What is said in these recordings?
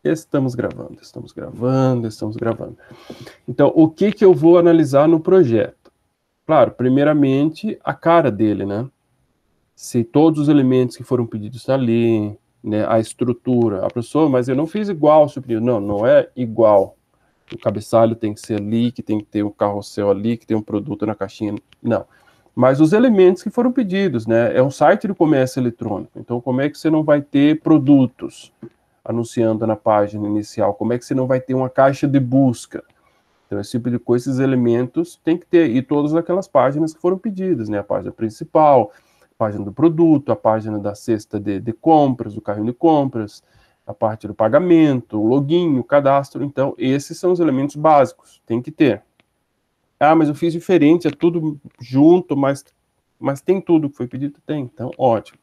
Estamos gravando, estamos gravando, estamos gravando. Então, o que que eu vou analisar no projeto? Claro, primeiramente, a cara dele, né? Se todos os elementos que foram pedidos estão ali, né? A estrutura. A pessoa, mas eu não fiz igual ao superior. Não, não é igual. O cabeçalho tem que ser ali, que tem que ter um carrossel ali, que tem um produto na caixinha. Não. Mas os elementos que foram pedidos, né? É um site de comércio eletrônico. Então, como é que você não vai ter produtos anunciando na página inicial? Como é que você não vai ter uma caixa de busca? Então, esse tipo de coisa, esses elementos tem que ter, e todas aquelas páginas que foram pedidas, né? A página principal, a página do produto, a página da cesta de compras, do carrinho de compras, a parte do pagamento, o login, o cadastro. Então, esses são os elementos básicos, tem que ter. Ah, mas eu fiz diferente, é tudo junto, mas tem tudo que foi pedido? Tem, então ótimo.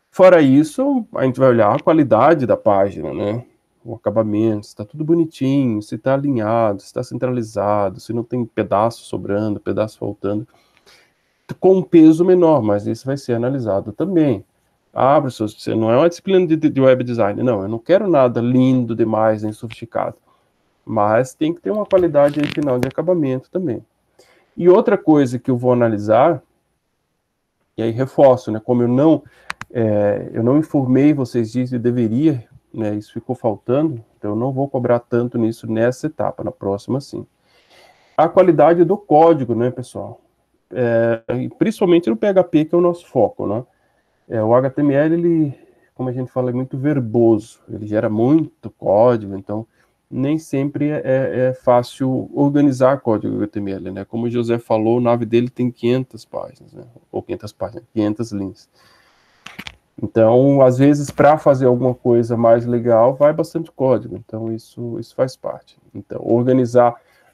Fora isso, a gente vai olhar a qualidade da página, né? O acabamento, se está tudo bonitinho, se está alinhado, se está centralizado, se não tem pedaço sobrando, pedaço faltando, com um peso menor, mas isso vai ser analisado também. Ah, professor, você não é uma disciplina de web design. Não, eu não quero nada lindo demais, nem sofisticado. Mas tem que ter uma qualidade aí final de acabamento também. E outra coisa que eu vou analisar, e aí reforço, né? Como eu não informei vocês disso e deveria, né? Isso ficou faltando, então eu não vou cobrar tanto nisso nessa etapa, na próxima sim. A qualidade do código, né, pessoal? Principalmente no PHP, que é o nosso foco, né? O HTML, ele, como a gente fala, é muito verboso, ele gera muito código, então nem sempre é fácil organizar código HTML, né? Como o José falou, o nave dele tem 500 páginas, né? Ou 500 páginas, 500 linhas. Então, às vezes, para fazer alguma coisa mais legal, vai bastante código. Então, isso faz parte. Então,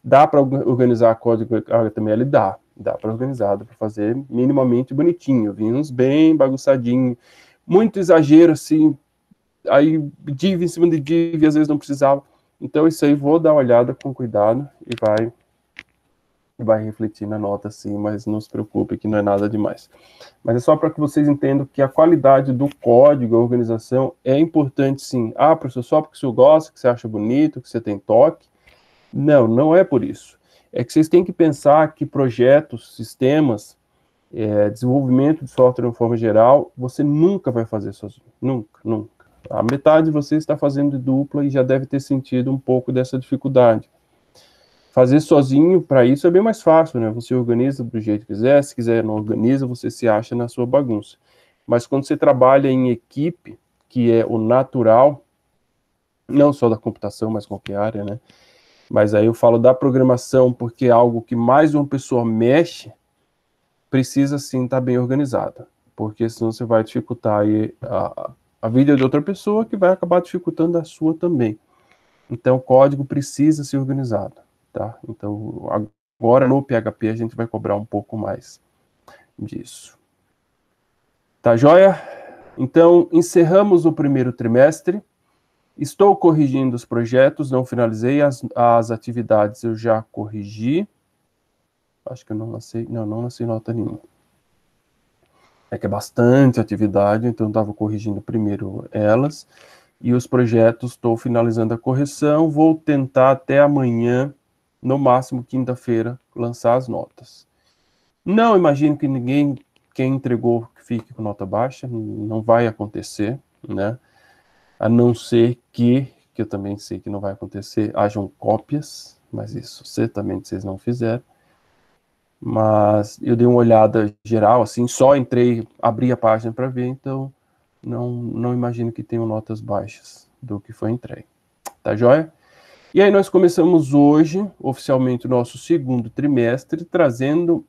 dá para organizar código HTML? Dá para organizar, dá para fazer minimamente bonitinho, uns bem bagunçadinho, muito exagero, assim, aí div em cima de div, às vezes não precisava. Então, isso aí vou dar uma olhada com cuidado e vai refletir na nota, sim, mas não se preocupe que não é nada demais. Mas é só para que vocês entendam que a qualidade do código, a organização, é importante sim. Ah, professor, só porque o senhor gosta, que você acha bonito, que você tem toque. Não, não é por isso. É que vocês têm que pensar que projetos, sistemas, desenvolvimento de software de uma forma geral, você nunca vai fazer sozinho. Nunca, nunca. A metade de você está fazendo de dupla e já deve ter sentido um pouco dessa dificuldade. Fazer sozinho, para isso, é bem mais fácil, né? Você organiza do jeito que quiser, se quiser não organiza, você se acha na sua bagunça. Mas quando você trabalha em equipe, que é o natural, não só da computação, mas qualquer área, né? Mas aí eu falo da programação, porque é algo que mais uma pessoa mexe, precisa sim estar bem organizada. Porque senão você vai dificultar aí a vida de outra pessoa, que vai acabar dificultando a sua também. Então, o código precisa ser organizado, tá? Então, agora no PHP a gente vai cobrar um pouco mais disso. Tá joia? Então, encerramos o primeiro trimestre. Estou corrigindo os projetos, não finalizei as atividades, eu já corrigi. Acho que eu não lancei nota nenhuma. É que é bastante atividade, então eu estava corrigindo primeiro elas. E os projetos, estou finalizando a correção, vou tentar até amanhã, no máximo quinta-feira, lançar as notas. Não imagino que quem entregou, fique com nota baixa, não vai acontecer, né? A não ser que eu também sei que não vai acontecer, hajam cópias, mas isso certamente vocês não fizeram. Mas eu dei uma olhada geral, assim, só entrei, abri a página para ver, então não imagino que tenham notas baixas do que foi entregue. Tá joia? E aí nós começamos hoje, oficialmente, o nosso segundo trimestre, trazendo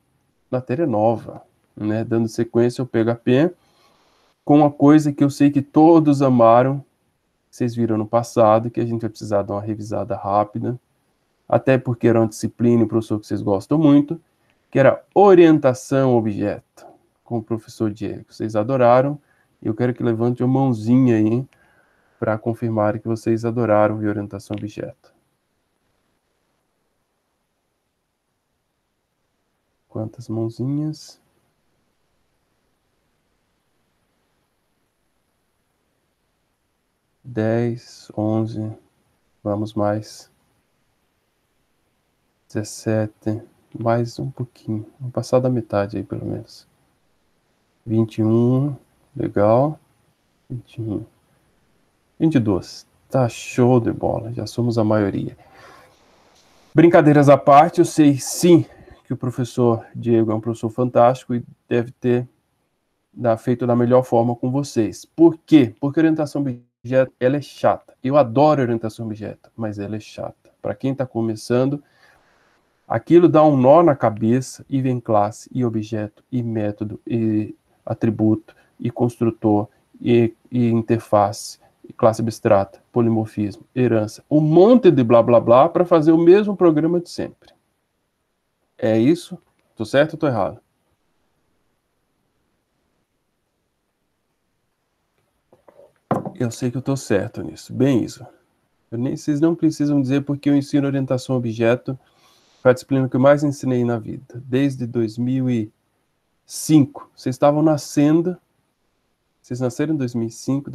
matéria nova, né? Dando sequência ao PHP, com uma coisa que eu sei que todos amaram, vocês viram no passado, que a gente vai precisar dar uma revisada rápida, até porque era uma disciplina e um professor que vocês gostam muito, que era orientação objeto, com o professor Diego. Vocês adoraram, e eu quero que levante uma mãozinha aí, para confirmar que vocês adoraram a orientação objeto. Quantas mãozinhas? 10, 11, vamos mais. 17, mais um pouquinho. Vamos passar da metade aí, pelo menos. 21, legal. 21. 22. Tá show de bola, já somos a maioria. Brincadeiras à parte, eu sei sim que o professor Diego é um professor fantástico e deve ter feito da melhor forma com vocês. Por quê? Porque a orientação objeto, ela é chata. Eu adoro orientação objeto, mas ela é chata. Para quem está começando, aquilo dá um nó na cabeça e vem classe, e objeto, e método, e atributo, e construtor, e interface, e classe abstrata, polimorfismo, herança, um monte de blá blá blá para fazer o mesmo programa de sempre. É isso? Tô certo ou tô errado? Eu sei que eu tô certo nisso. Bem isso. Vocês não precisam dizer porque eu ensino orientação a objeto, foi a disciplina que eu mais ensinei na vida, desde 2005. Vocês estavam nascendo. Vocês nasceram em 2005?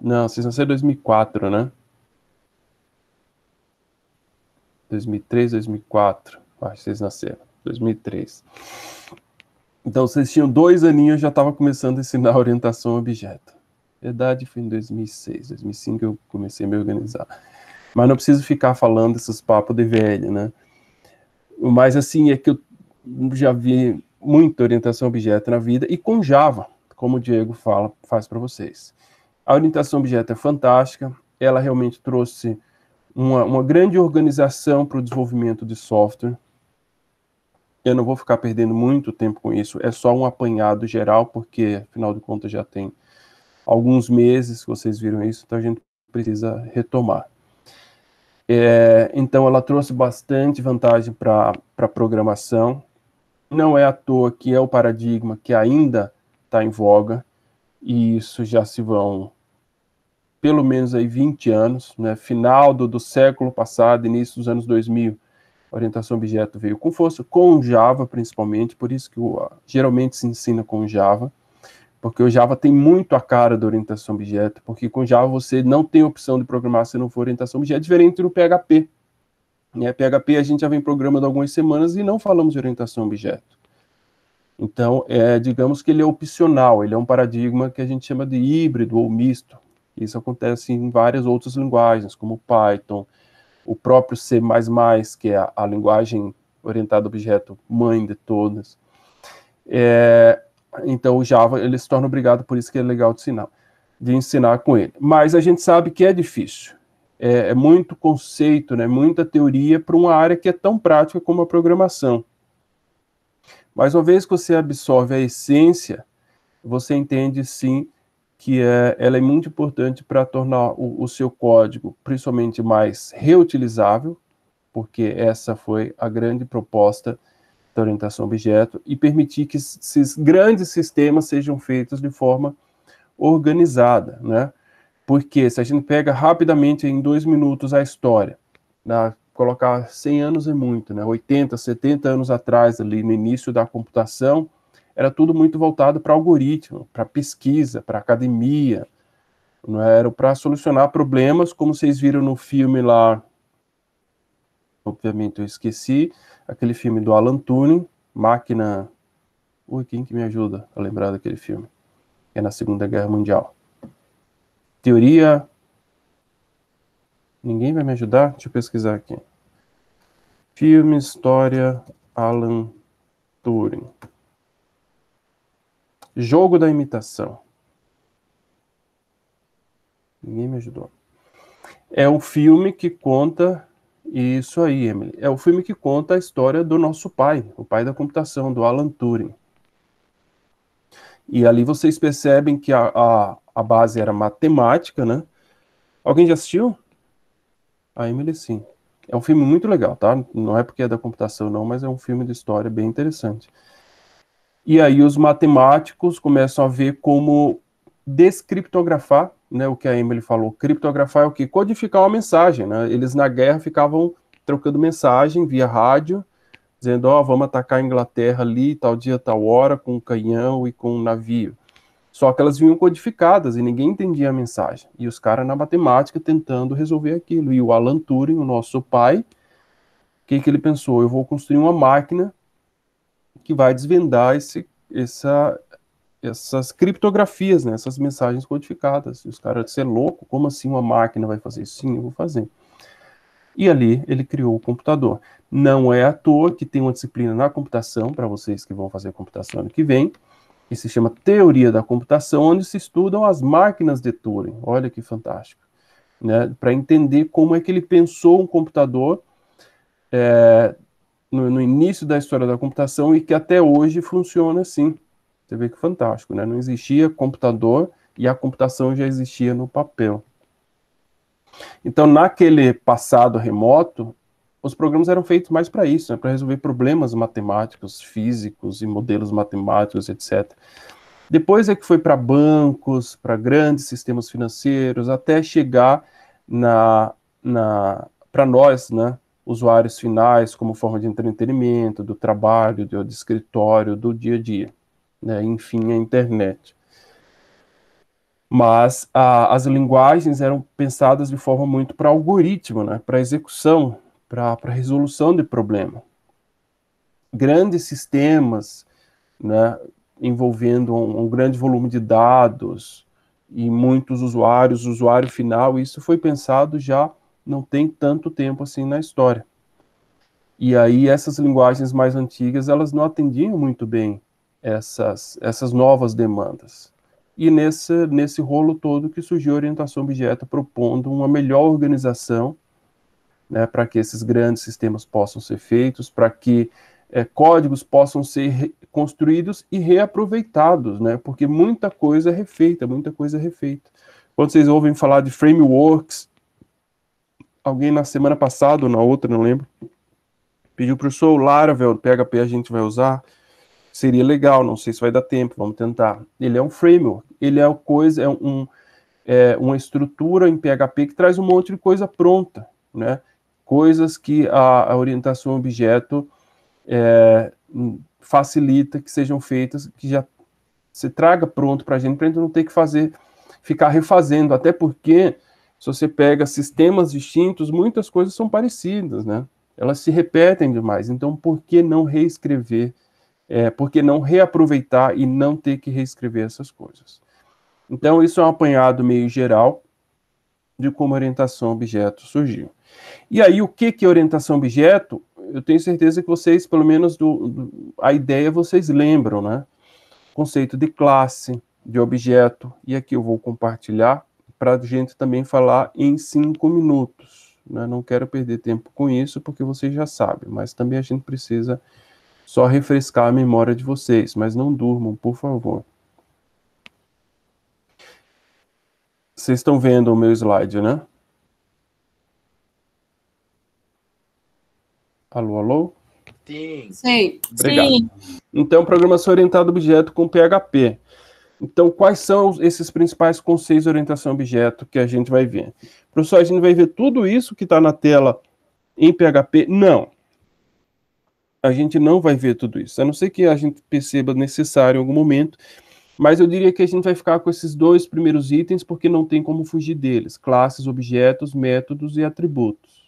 Não, vocês nasceram em 2004, né? 2003, 2004. Acho que vocês nasceram. 2003. Então, vocês tinham 2 aninhos, eu já estava começando a ensinar orientação a objeto. Verdade, foi em 2006. 2005 eu comecei a me organizar. Mas não preciso ficar falando esses papos de velho, né? Mas, assim, é que eu já vi muita orientação a objeto na vida, e com Java, como o Diego faz para vocês. A orientação a objeto é fantástica, ela realmente trouxe uma grande organização para o desenvolvimento de software. Eu não vou ficar perdendo muito tempo com isso, é só um apanhado geral, porque, afinal de contas, já tem alguns meses que vocês viram isso, então a gente precisa retomar. Então, ela trouxe bastante vantagem para a programação. Não é à toa que é o paradigma que ainda está em voga, e isso já se vão pelo menos aí 20 anos, né? Final do século passado, início dos anos 2000, a orientação a objeto veio com força, com Java principalmente, por isso que geralmente se ensina com Java, porque o Java tem muito a cara da orientação a objeto, porque com Java você não tem opção de programar se não for orientação a objeto, diferente do PHP. Né? PHP a gente já vem programando há algumas semanas e não falamos de orientação a objeto. Então, digamos que ele é opcional, ele é um paradigma que a gente chama de híbrido ou misto. Isso acontece em várias outras linguagens, como Python, o próprio C++, que é a linguagem orientada a objeto mãe de todas. Então, o Java, ele se torna obrigado, por isso que é legal de ensinar com ele. Mas a gente sabe que é difícil. É muito conceito, né, muita teoria para uma área que é tão prática como a programação. Mas uma vez que você absorve a essência, você entende, sim, que ela é muito importante para tornar o seu código, principalmente, mais reutilizável, porque essa foi a grande proposta da orientação a objeto, e permitir que esses grandes sistemas sejam feitos de forma organizada, né? Porque se a gente pega rapidamente, em 2 minutos, a história, né? Colocar 100 anos é muito, né? 80, 70 anos atrás, ali no início da computação, era tudo muito voltado para algoritmo, para pesquisa, para academia, não era para solucionar problemas, como vocês viram no filme lá, obviamente eu esqueci, aquele filme do Alan Turing, Máquina... Ui, quem que me ajuda a lembrar daquele filme? É na Segunda Guerra Mundial. Teoria... Ninguém vai me ajudar? Deixa eu pesquisar aqui. Filme, história, Alan Turing. Jogo da imitação. Ninguém me ajudou. É um filme que conta... Isso aí, Emily. É o filme que conta a história do nosso pai, o pai da computação, do Alan Turing. E ali vocês percebem que a base era matemática, né? Alguém já assistiu? A Emily, sim. É um filme muito legal, tá? Não é porque é da computação, não, mas é um filme de história bem interessante. E aí os matemáticos começam a ver como descriptografar, né? O que a Emily falou. Criptografar é o quê? Codificar uma mensagem, né? Eles na guerra ficavam trocando mensagem via rádio, dizendo, vamos atacar a Inglaterra ali, tal dia, tal hora, com um canhão e com um navio. Só que elas vinham codificadas e ninguém entendia a mensagem. E os caras na matemática tentando resolver aquilo. E o Alan Turing, o nosso pai, o que ele pensou? Eu vou construir uma máquina que vai desvendar essas criptografias, né, essas mensagens codificadas. E os caras disseram, louco, como assim uma máquina vai fazer isso? Sim, eu vou fazer. E ali ele criou o computador. Não é à toa que tem uma disciplina na computação, para vocês que vão fazer computação ano que vem, que se chama Teoria da Computação, onde se estudam as máquinas de Turing. Olha que fantástico. Né, para entender como é que ele pensou um computador no início da história da computação e que até hoje funciona assim. Você vê que fantástico, né? Não existia computador e a computação já existia no papel. Então, naquele passado remoto, os programas eram feitos mais para isso, né? Para resolver problemas matemáticos, físicos e modelos matemáticos, etc. Depois é que foi para bancos, para grandes sistemas financeiros, até chegar para nós, né, usuários finais, como forma de entretenimento, do trabalho, do escritório, do dia a dia, né, enfim, a internet. Mas as linguagens eram pensadas de forma muito para algoritmo, né, para execução, para resolução de problema. Grandes sistemas, né, envolvendo um grande volume de dados e muitos usuários, usuário final, isso foi pensado já não tem tanto tempo assim na história. E aí essas linguagens mais antigas, elas não atendiam muito bem essas novas demandas. E nesse rolo todo que surgiu a orientação objeto propondo uma melhor organização, né, para que esses grandes sistemas possam ser feitos, para que códigos possam ser construídos e reaproveitados, né, porque muita coisa é refeita, muita coisa é refeita. Quando vocês ouvem falar de frameworks, alguém na semana passada ou na outra, não lembro, pediu para o professor Laravel, PHP a gente vai usar, seria legal, não sei se vai dar tempo, vamos tentar. Ele é um framework, ele é uma estrutura em PHP que traz um monte de coisa pronta, né? Coisas que a orientação objeto facilita que sejam feitas, que já se traga pronto para a gente não ter que ficar refazendo, até porque se você pega sistemas distintos, muitas coisas são parecidas, né? Elas se repetem demais, então por que não reescrever, por que não reaproveitar e não ter que reescrever essas coisas? Então isso é um apanhado meio geral de como a orientação objeto surgiu. E aí, o que é orientação objeto? Eu tenho certeza que vocês, pelo menos a ideia, vocês lembram, né? Conceito de classe, de objeto, e aqui eu vou compartilhar para a gente também falar em 5 minutos. Né? Não quero perder tempo com isso, porque vocês já sabem, mas também a gente precisa só refrescar a memória de vocês, mas não durmam, por favor. Vocês estão vendo o meu slide, né? Alô, alô? Sim. Sim. Obrigado. Sim. Então, programação orientada a objeto com PHP. Então, quais são esses principais conceitos de orientação a objeto que a gente vai ver? Professor, a gente vai ver tudo isso que está na tela em PHP? Não. A gente não vai ver tudo isso, a não ser que a gente perceba necessário em algum momento, mas eu diria que a gente vai ficar com esses 2 primeiros itens, porque não tem como fugir deles: classes, objetos, métodos e atributos.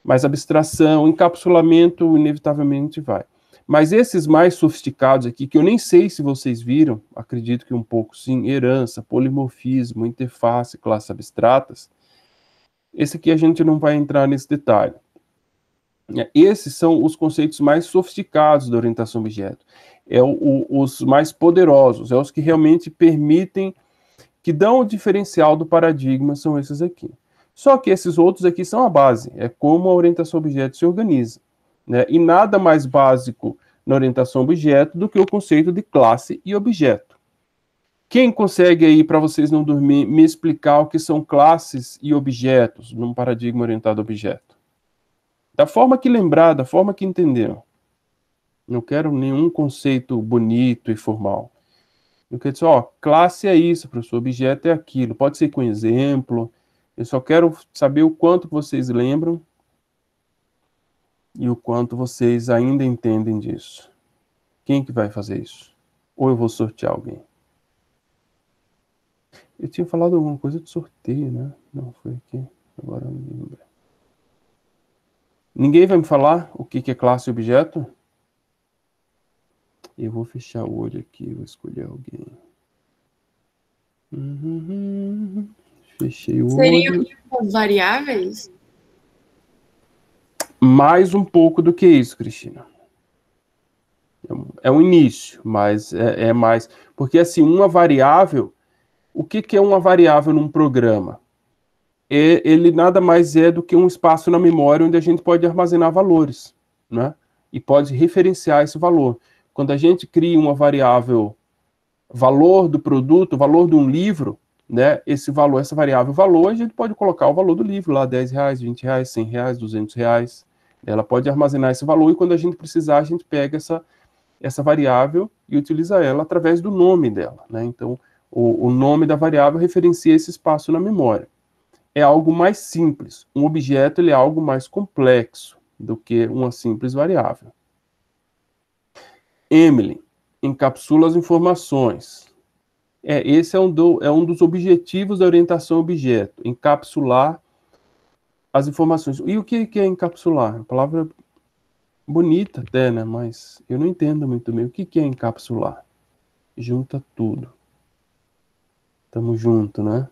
Mas abstração, encapsulamento, inevitavelmente vai. Mas esses mais sofisticados aqui, que eu nem sei se vocês viram, acredito que um pouco sim, herança, polimorfismo, interface, classes abstratas, esse aqui a gente não vai entrar nesse detalhe. Esses são os conceitos mais sofisticados da orientação a objeto. Os mais poderosos, os que realmente permitem, que dão o diferencial do paradigma, são esses aqui. Só que esses outros aqui são a base, é como a orientação a objeto se organiza. Né? E nada mais básico na orientação a objeto do que o conceito de classe e objeto. Quem consegue aí, para vocês não dormir, me explicar o que são classes e objetos num paradigma orientado a objeto? Da forma que lembrar, da forma que entenderam. Não quero nenhum conceito bonito e formal. Eu quero dizer, classe é isso, professor, objeto é aquilo. Pode ser com exemplo. Eu só quero saber o quanto vocês lembram e o quanto vocês ainda entendem disso. Quem que vai fazer isso? Ou eu vou sortear alguém? Eu tinha falado alguma coisa de sorteio, né? Não, foi aqui. Agora eu não me lembro. Ninguém vai me falar o que é classe e objeto? Eu vou fechar o olho aqui, vou escolher alguém. Fechei o Seriam olho. as variáveis? Mais um pouco do que isso, Cristina. É um início, mas é mais. Porque, assim, uma variável. O que é uma variável num programa? Ele nada mais é do que um espaço na memória onde a gente pode armazenar valores, né? E pode referenciar esse valor. Quando a gente cria uma variável valor do produto, valor de um livro, né? Esse valor, essa variável valor, a gente pode colocar o valor do livro lá, R$10, R$20, R$100, R$200. Ela pode armazenar esse valor e quando a gente precisar, a gente pega essa variável e utiliza ela através do nome dela, né? Então, o nome da variável referencia esse espaço na memória. É algo mais simples. Um objeto ele é algo mais complexo do que uma simples variável. Emily encapsula as informações. Esse é um dos objetivos da orientação objeto, encapsular as informações. E o que é encapsular? Uma palavra bonita até, né? Mas eu não entendo muito bem. O que é encapsular? Junta tudo. Tamo junto, né?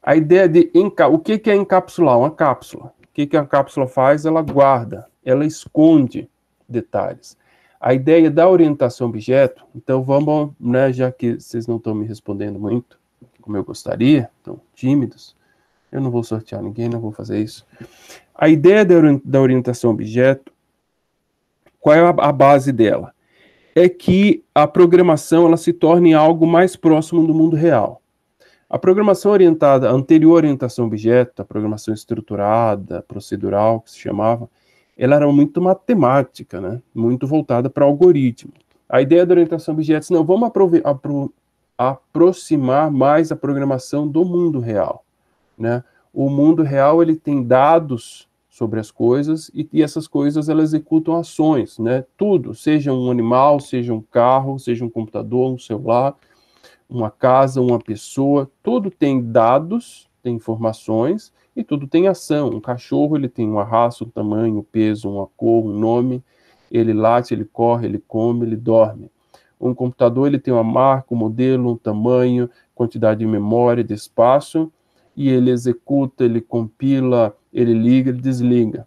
A ideia de o que é encapsular? Uma cápsula. O que a cápsula faz? Ela guarda, ela esconde detalhes. A ideia da orientação objeto, então vamos, né, já que vocês não estão me respondendo muito, como eu gostaria, estão tímidos, eu não vou sortear ninguém, não vou fazer isso. A ideia da orientação objeto, qual é a base dela? É que a programação ela se torne algo mais próximo do mundo real. A programação orientada, a anterior orientação objeto, a programação estruturada, procedural, que se chamava, ela era muito matemática, né? Muito voltada para algoritmo. A ideia da orientação a objetos, não, vamos aproximar mais a programação do mundo real, né? O mundo real, ele tem dados sobre as coisas e essas coisas, elas executam ações, né? Tudo, seja um animal, seja um carro, seja um computador, um celular, uma casa, uma pessoa, tudo tem dados, tem informações e tudo tem ação. Um cachorro, ele tem uma raça, um tamanho, um peso, uma cor, um nome, ele late, ele corre, ele come, ele dorme. Um computador, ele tem uma marca, um modelo, um tamanho, quantidade de memória, de espaço, e ele executa, ele compila, ele liga, ele desliga.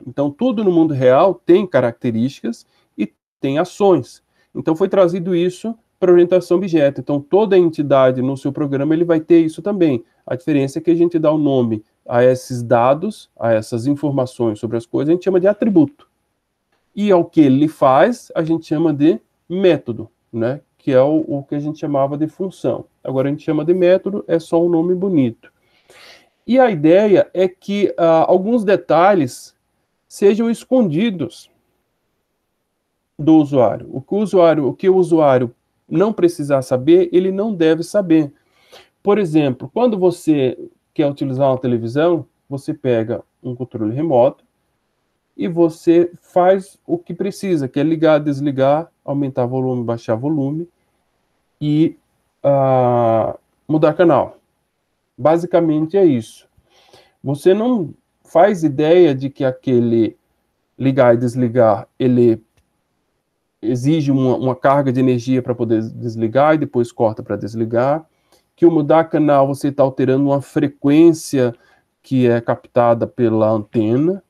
Então, tudo no mundo real tem características e tem ações. Então, foi trazido isso para orientação objeto. Então, toda entidade no seu programa ele vai ter isso também. A diferença é que a gente dá o nome a esses dados, a essas informações sobre as coisas, a gente chama de atributo. E ao que ele faz, a gente chama de método, né? Que é o que a gente chamava de função. Agora a gente chama de método, é só um nome bonito. E a ideia é que alguns detalhes sejam escondidos do usuário. O que o usuário não precisar saber, ele não deve saber. Por exemplo, quando você quer utilizar uma televisão, você pega um controle remoto e você faz o que precisa, que é ligar, desligar, aumentar volume, baixar volume e mudar canal. Basicamente é isso. Você não faz ideia de que aquele ligar e desligar, ele exige uma carga de energia para poder desligar e depois corta para desligar, que o mudar canal você está alterando uma frequência que é captada pela antena,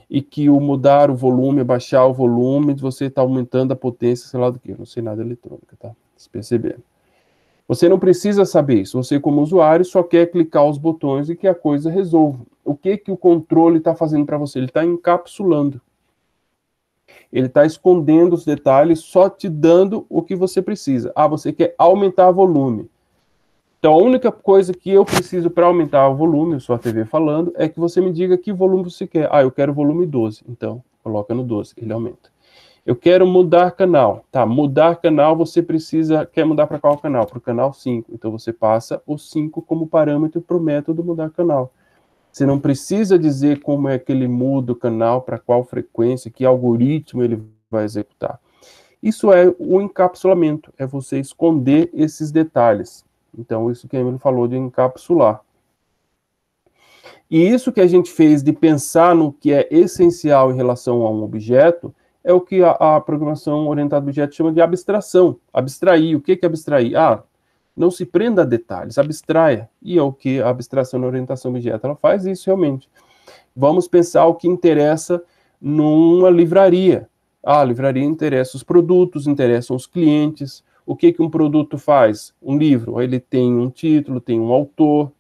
e que o mudar o volume, baixar o volume, você está aumentando a potência, sei lá do que, não sei nada de eletrônica, tá? Vocês perceberam. Você não precisa saber isso, você como usuário só quer clicar os botões e que a coisa resolva. O que o controle está fazendo para você? Ele está encapsulando. Ele está escondendo os detalhes, só te dando o que você precisa. Você quer aumentar o volume. Então, a única coisa que eu preciso para aumentar o volume, eu sou a TV falando, é que você me diga que volume você quer. Eu quero volume 12. Então, coloca no 12, ele aumenta. Eu quero mudar canal. Tá, mudar canal, você quer mudar para qual canal? Para o canal 5. Então, você passa o 5 como parâmetro para o método mudar canal. Você não precisa dizer como é que ele muda o canal, para qual frequência, que algoritmo ele vai executar. Isso é o encapsulamento, é você esconder esses detalhes, Então, isso que a Emily falou de encapsular. E isso que a gente fez de pensar no que é essencial em relação a um objeto é o que a programação orientada a objetos chama de abstração. Abstrair. O que é abstrair? Não se prenda a detalhes, abstraia. E é o que a abstração na orientação a objeto ela faz isso realmente. Vamos pensar o que interessa numa livraria. A livraria interessa os produtos, interessam os clientes. O que um produto faz? Um livro, ele tem um título, tem um autor,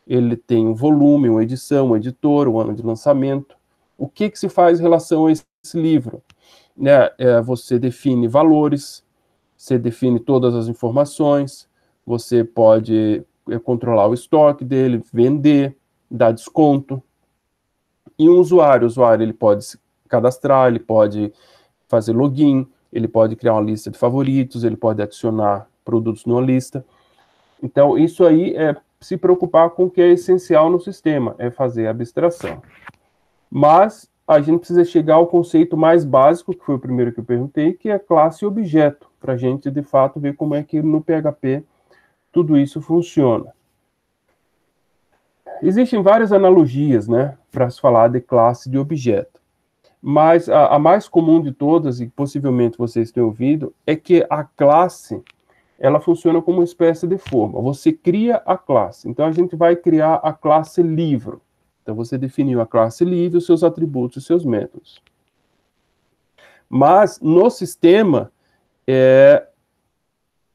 ele tem um volume, uma edição, um editor, um ano de lançamento. O que se faz em relação a esse livro? Você define valores, você define todas as informações, você pode controlar o estoque dele, vender, dar desconto. E um usuário ele pode se cadastrar, ele pode fazer login, ele pode criar uma lista de favoritos, ele pode adicionar produtos numa lista. Então, isso aí é se preocupar com o que é essencial no sistema, é fazer a abstração. Mas a gente precisa chegar ao conceito mais básico, que foi o primeiro que eu perguntei, que é classe e objeto, para a gente, de fato, ver como é que no PHP tudo isso funciona. Existem várias analogias, né, para se falar de classe e de objeto. Mas a mais comum de todas, e possivelmente vocês tenham ouvido, é que a classe ela funciona como uma espécie de forma. Você cria a classe. Então, a gente vai criar a classe livro. Então, você definiu a classe livre, os seus atributos, os seus métodos. Mas, no sistema,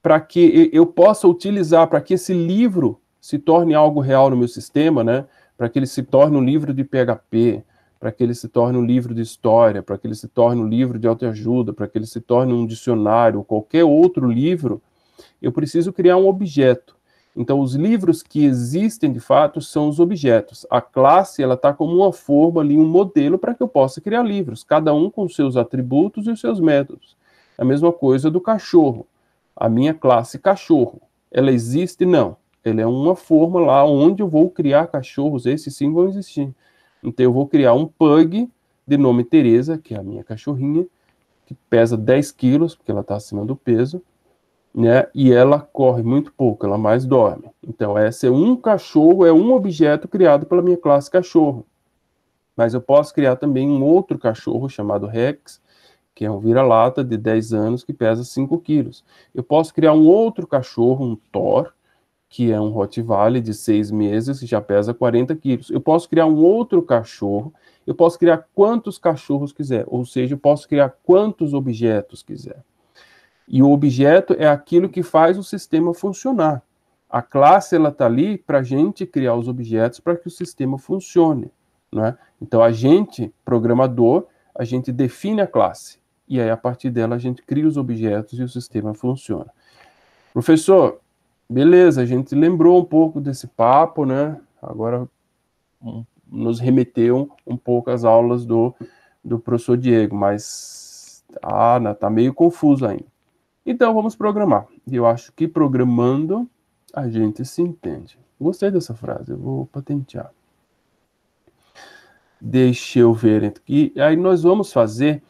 para que eu possa utilizar, para que esse livro se torne algo real no meu sistema, né? Para que ele se torne um livro de PHP, para que ele se torne um livro de história, para que ele se torne um livro de autoajuda, para que ele se torne um dicionário, qualquer outro livro, eu preciso criar um objeto. Então, os livros que existem, de fato, são os objetos. A classe, ela está como uma forma ali, um modelo para que eu possa criar livros, cada um com seus atributos e os seus métodos. A mesma coisa do cachorro. A minha classe cachorro, ela existe? Não. Ela é uma forma lá onde eu vou criar cachorros, esses sim vão existir. Então, eu vou criar um pug de nome Teresa, que é a minha cachorrinha, que pesa 10 quilos, porque ela está acima do peso, né? E ela corre muito pouco, ela mais dorme. Então, esse é um cachorro, é um objeto criado pela minha classe cachorro. Mas eu posso criar também um outro cachorro chamado Rex, que é um vira-lata de 10 anos que pesa 5 quilos. Eu posso criar um outro cachorro, um Thor, que é um Rottweiler de 6 meses, que já pesa 40 quilos. Eu posso criar um outro cachorro, eu posso criar quantos cachorros quiser, ou seja, eu posso criar quantos objetos quiser. E o objeto é aquilo que faz o sistema funcionar. A classe ela está ali para a gente criar os objetos para que o sistema funcione, né? Então, a gente, programador, a gente define a classe. E aí, a partir dela, a gente cria os objetos e o sistema funciona. Professor, beleza, a gente lembrou um pouco desse papo, né? Agora nos remeteu um pouco às aulas do professor Diego, mas tá meio confuso ainda. Então, vamos programar. E eu acho que programando, a gente se entende. Gostei dessa frase, eu vou patentear. Deixa eu ver aqui. Aí nós vamos fazer,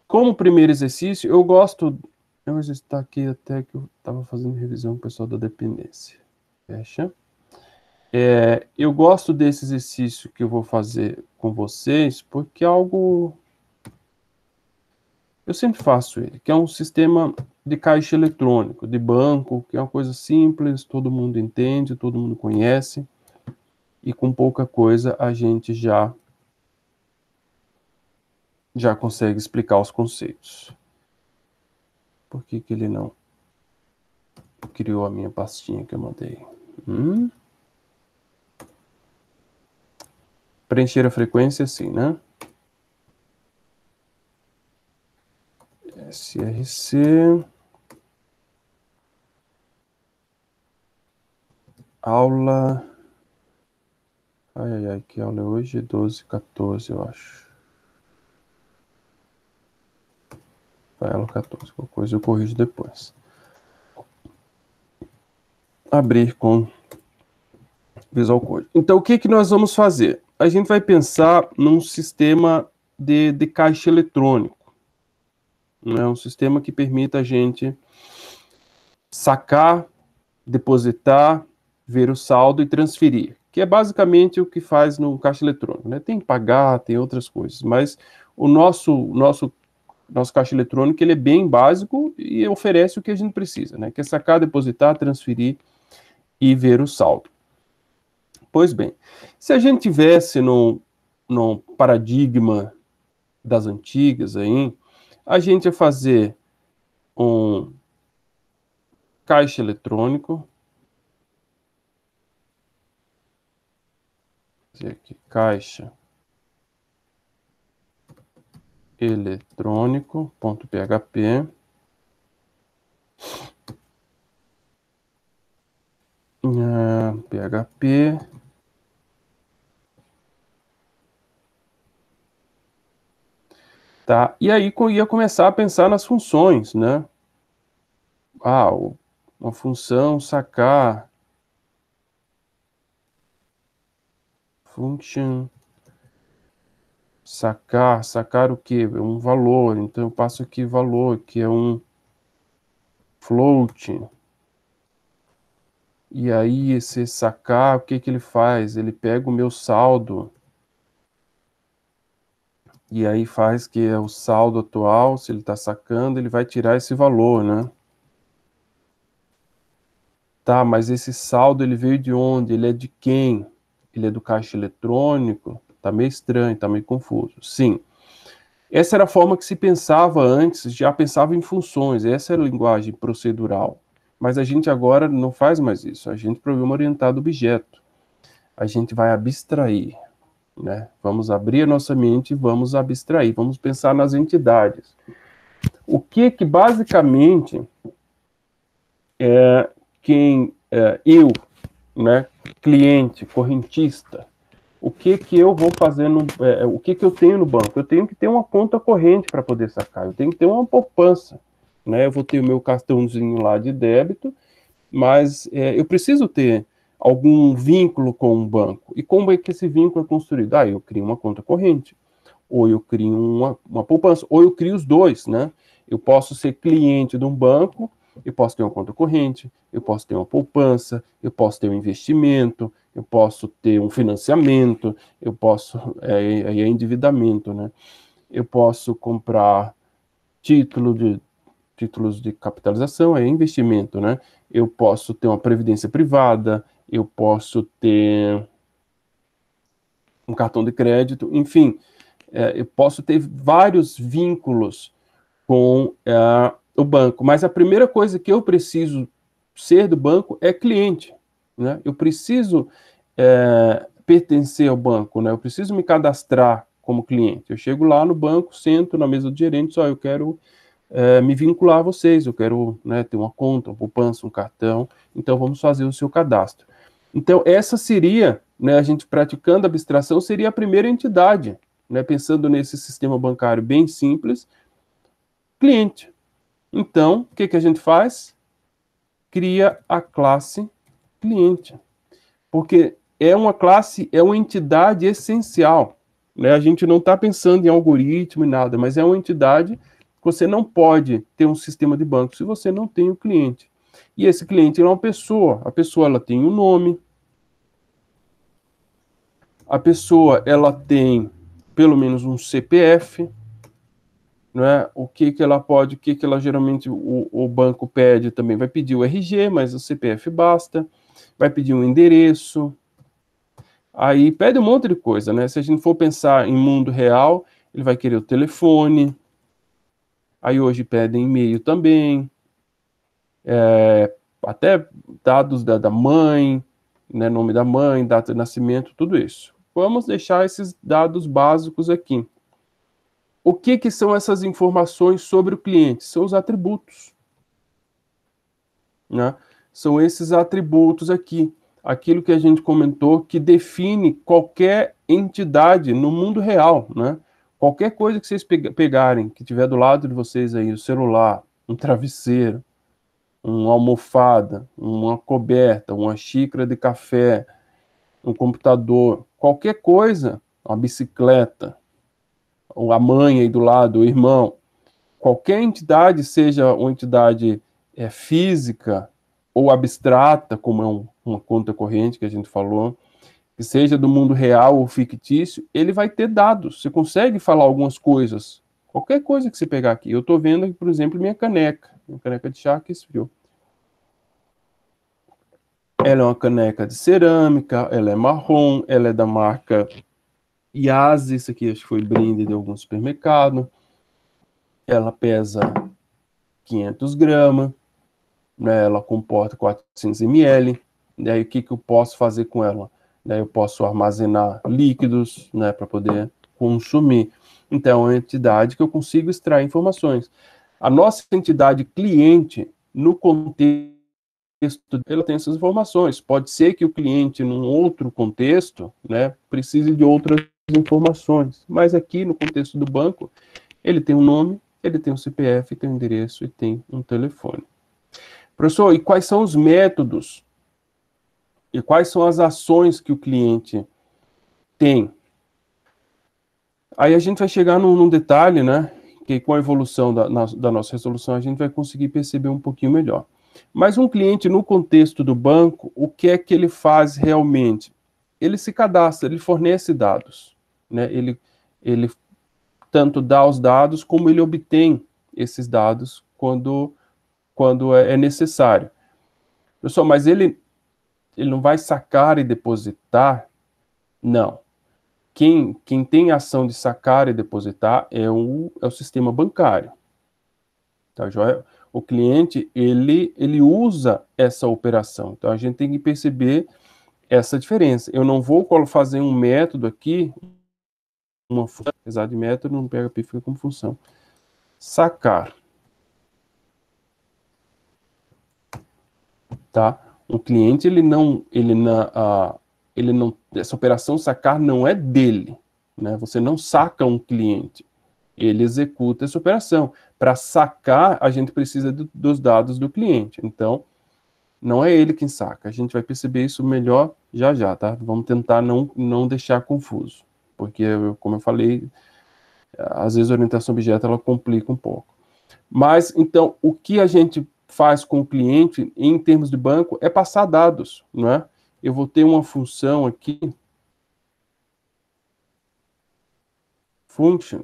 como primeiro exercício, eu gosto... Eu vou estar aqui até que eu estava fazendo revisão com o pessoal da dependência. Fecha. Eu gosto desse exercício que eu vou fazer com vocês, porque é algo... Eu sempre faço ele, que é um sistema de caixa eletrônico, de banco, que é uma coisa simples, todo mundo entende, todo mundo conhece, e com pouca coisa a gente já consegue explicar os conceitos. Por que ele não criou a minha pastinha que eu mandei? Preencher a frequência, sim, né? SRC... Aula... Ai, que aula é hoje? 12, 14, eu acho. Vai, aula 14. Qualquer coisa eu corrijo depois. Abrir com Visual Code. Então, o que nós vamos fazer? A gente vai pensar num sistema de caixa eletrônico. Né? Um sistema que permita a gente sacar depositar, ver o saldo e transferir, que é basicamente o que faz no caixa eletrônico, né? Tem que pagar, tem outras coisas, mas o nosso caixa eletrônico ele é bem básico e oferece o que a gente precisa, né? Que é sacar, depositar, transferir e ver o saldo. Pois bem, se a gente tivesse no paradigma das antigas aí, a gente ia fazer um caixa eletrônico, aqui, caixa eletrônico.php, PHP, tá? E aí ia começar a pensar nas funções, né? Uma função sacar, function, sacar o quê? Um valor, então eu passo aqui valor, que é um float. E aí esse sacar, o que que ele faz? Ele pega o meu saldo, e aí faz que é o saldo atual, se ele está sacando, ele vai tirar esse valor, né? Tá, mas esse saldo ele veio de onde? Ele é de quem? Ele é do caixa eletrônico? Tá meio estranho, tá meio confuso. Sim. Essa era a forma que se pensava antes, já pensava em funções, essa era a linguagem procedural. Mas a gente agora não faz mais isso, a gente programa orientado a objeto. A gente vai abstrair, né? Vamos abrir a nossa mente e vamos abstrair, vamos pensar nas entidades. O que basicamente eu, né, cliente, correntista, o que eu vou fazer, o que eu tenho no banco? Eu tenho que ter uma conta corrente para poder sacar, eu tenho que ter uma poupança, né? Eu vou ter o meu cartãozinho lá de débito, mas eu preciso ter algum vínculo com um banco. E como é que esse vínculo é construído? Eu crio uma conta corrente, ou eu crio uma poupança, ou eu crio os dois, né? Eu posso ser cliente de um banco, eu posso ter uma conta corrente, eu posso ter uma poupança, eu posso ter um investimento, eu posso ter um financiamento, eu posso, é endividamento, né? Eu posso comprar títulos de capitalização, é investimento, né? Eu posso ter uma previdência privada, eu posso ter um cartão de crédito, enfim, eu posso ter vários vínculos com o banco, mas a primeira coisa que eu preciso ser do banco é cliente, né? Eu preciso pertencer ao banco, né? Eu preciso me cadastrar como cliente. Eu chego lá no banco, sento na mesa do gerente, só eu quero me vincular a vocês, eu quero, né, ter uma conta, uma poupança, um cartão, então vamos fazer o seu cadastro. Então essa seria, né, a gente praticando a abstração, seria a primeira entidade, né, pensando nesse sistema bancário bem simples, cliente. Então, o que a gente faz? Cria a classe cliente, porque é uma classe, é uma entidade essencial, né? A gente não está pensando em algoritmo e nada, mas é uma entidade que você não pode ter um sistema de banco se você não tem o cliente. E esse cliente é uma pessoa, a pessoa ela tem um nome, a pessoa ela tem pelo menos um CPF, né? O que ela pode, o que ela geralmente o banco pede também, vai pedir o RG, mas o CPF basta, vai pedir um endereço, aí pede um monte de coisa, né? Se a gente for pensar em mundo real, ele vai querer o telefone, aí hoje pedem e-mail também, até dados da mãe, né? Nome da mãe, data de nascimento, tudo isso. Vamos deixar esses dados básicos aqui. O que são essas informações sobre o cliente? São os atributos, né? São esses atributos aqui, aquilo que a gente comentou que define qualquer entidade no mundo real, né? Qualquer coisa que vocês pegarem, que tiver do lado de vocês aí, o celular, um travesseiro, uma almofada, uma coberta, uma xícara de café, um computador, qualquer coisa, uma bicicleta, ou a mãe aí do lado, o irmão, qualquer entidade, seja uma entidade física, ou abstrata, como é uma conta corrente que a gente falou, que seja do mundo real ou fictício, ele vai ter dados. Você consegue falar algumas coisas. Qualquer coisa que você pegar aqui. Eu estou vendo aqui, por exemplo, minha caneca de chá que esfriou. Ela é uma caneca de cerâmica, ela é marrom, ela é da marca Yasi, isso aqui acho que foi brinde de algum supermercado. Ela pesa 500 gramas, né? Ela comporta 400 ml. Daí o que eu posso fazer com ela? Daí eu posso armazenar líquidos, né, para poder consumir. Então, é uma entidade que eu consigo extrair informações. A nossa entidade cliente, no contexto, ela tem essas informações. Pode ser que o cliente, num outro contexto, né, precise de outras informações. Mas aqui, no contexto do banco, ele tem um nome, ele tem um CPF, tem um endereço e tem um telefone. Professor, e quais são os métodos e quais são as ações que o cliente tem? Aí a gente vai chegar num detalhe, né? Que com a evolução da nossa resolução a gente vai conseguir perceber um pouquinho melhor. Mas um cliente, no contexto do banco, o que é que ele faz realmente? Ele se cadastra, ele fornece dados, né? Ele tanto dá os dados, como ele obtém esses dados quando é necessário. Pessoal, mas ele não vai sacar e depositar? Não. Quem tem a ação de sacar e depositar é o sistema bancário. Tá, joia? O cliente, ele usa essa operação. Então, a gente tem que perceber essa diferença. Eu não vou fazer um método aqui, apesar de método, no PHP fica como função. Sacar. Tá? O cliente, essa operação sacar não é dele, né? Você não saca um cliente, ele executa essa operação. Para sacar, a gente precisa dos dados do cliente, então não é ele quem saca. A gente vai perceber isso melhor já, tá? Vamos tentar não deixar confuso, porque, como eu falei, às vezes a orientação objeto ela complica um pouco. Mas, então, o que a gente faz com o cliente, em termos de banco, é passar dados, não é? Eu vou ter uma função aqui, function,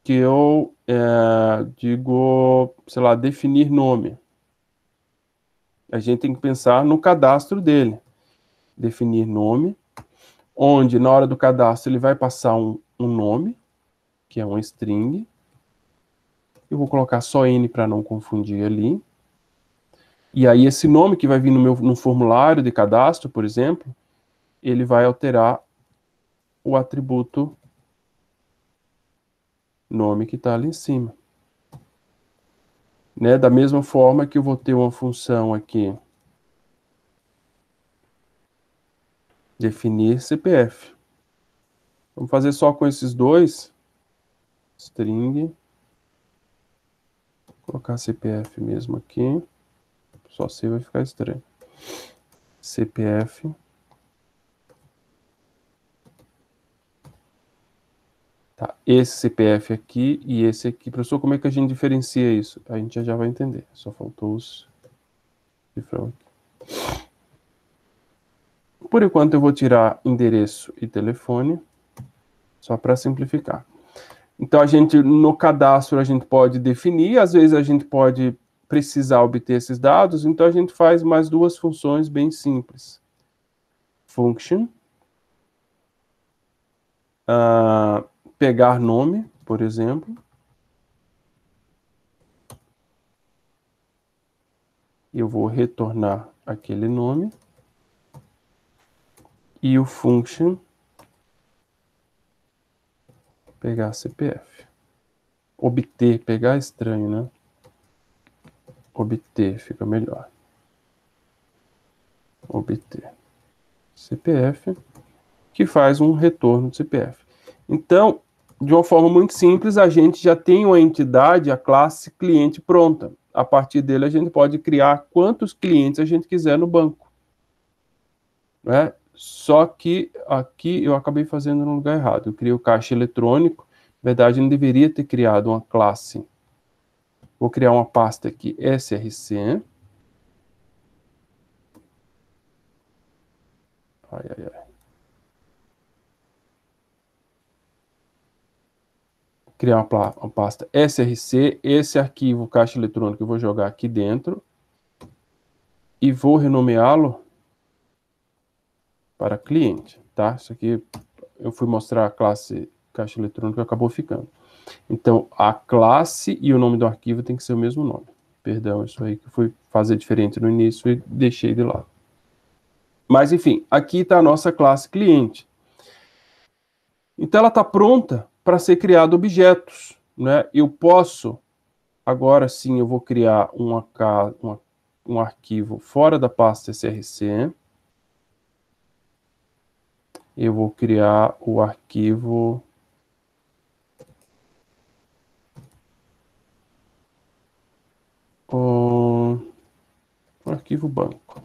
que eu digo, sei lá, definir nome. A gente tem que pensar no cadastro dele. Definir nome, onde na hora do cadastro ele vai passar um nome, que é uma string. Eu vou colocar só N para não confundir ali. E aí esse nome que vai vir no formulário de cadastro, por exemplo, ele vai alterar o atributo nome que está ali em cima. Né? Da mesma forma que eu vou ter uma função aqui, definir CPF. Vamos fazer só com esses dois. String. Vou colocar CPF mesmo aqui. Só C vai ficar estranho. CPF. Tá, esse CPF aqui e esse aqui. Professor, como é que a gente diferencia isso? A gente já vai entender. Só faltou os cifrão aqui. Por enquanto eu vou tirar endereço e telefone, só para simplificar. Então, no cadastro, a gente pode definir, às vezes a gente pode precisar obter esses dados, então a gente faz mais duas funções bem simples. Function, pegar nome, por exemplo. Eu vou retornar aquele nome. E o function, pegar CPF. Obter, pegar é estranho, né? Obter, fica melhor. Obter CPF, que faz um retorno de CPF. Então, de uma forma muito simples, a gente já tem uma entidade, a classe cliente pronta. A partir dele, a gente pode criar quantos clientes a gente quiser no banco. Né? Só que aqui eu acabei fazendo no lugar errado. Eu criei o caixa eletrônico. Na verdade, eu não deveria ter criado uma classe. Vou criar uma pasta aqui, src. Ai, ai, ai. Criar uma pasta src, esse arquivo caixa eletrônico eu vou jogar aqui dentro e vou renomeá-lo para cliente, tá? Isso aqui eu fui mostrar a classe caixa eletrônica, acabou ficando. Então, a classe e o nome do arquivo tem que ser o mesmo nome. Perdão, isso aí que eu fui fazer diferente no início e deixei de lado. Mas, enfim, aqui está a nossa classe cliente. Então, ela está pronta para ser criado objetos, né? Eu posso, agora sim, eu vou criar um arquivo fora da pasta src. Eu vou criar o arquivo arquivo banco.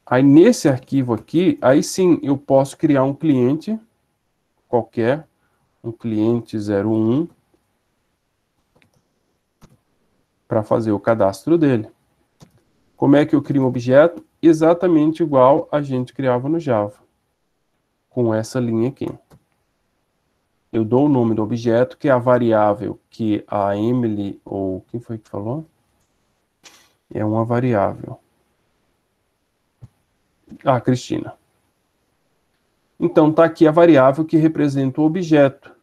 Aí nesse arquivo aqui, aí sim eu posso criar um cliente qualquer, um cliente 01, para fazer o cadastro dele. Como é que eu crio um objeto? Exatamente igual a gente criava no Java, com essa linha aqui. Eu dou o nome do objeto, que é a variável que a Emily, ou quem foi que falou? É uma variável. Ah, Cristina. Então, está aqui a variável que representa o objeto.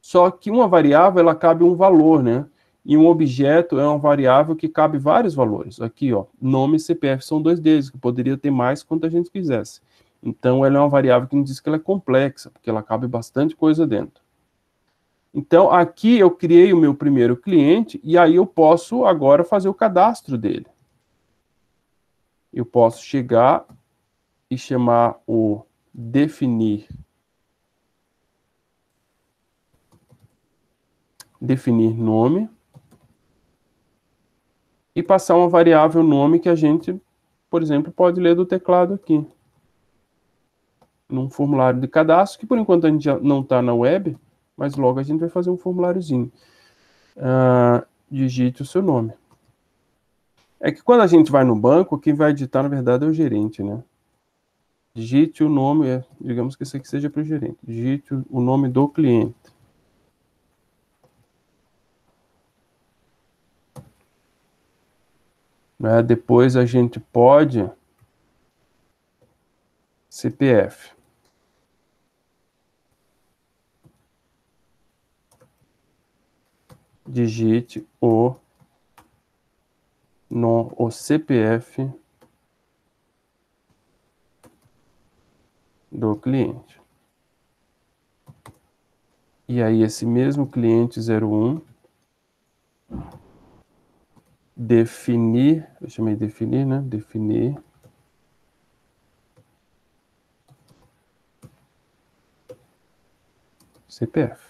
Só que uma variável, ela cabe um valor, né? E um objeto é uma variável que cabe vários valores. Aqui, ó, nome e CPF são dois deles, que poderia ter mais quanto a gente quisesse. Então, ela é uma variável que nos diz que ela é complexa, porque ela cabe bastante coisa dentro. Então, aqui eu criei o meu primeiro cliente, e aí eu posso agora fazer o cadastro dele. Eu posso chegar e chamar o definir nome, e passar uma variável nome que a gente, por exemplo, pode ler do teclado aqui. Num formulário de cadastro, que por enquanto a gente já não está na web, mas logo a gente vai fazer um formuláriozinho. Digite o seu nome. É que quando a gente vai no banco, quem vai editar, na verdade, é o gerente, né? Digite o nome, digamos que isso aqui seja para o gerente. Digite o nome do cliente. Né? Depois a gente pode CPF. Digite o CPF do cliente. E aí esse mesmo cliente 01 definir, eu chamei de definir, né? Definir CPF.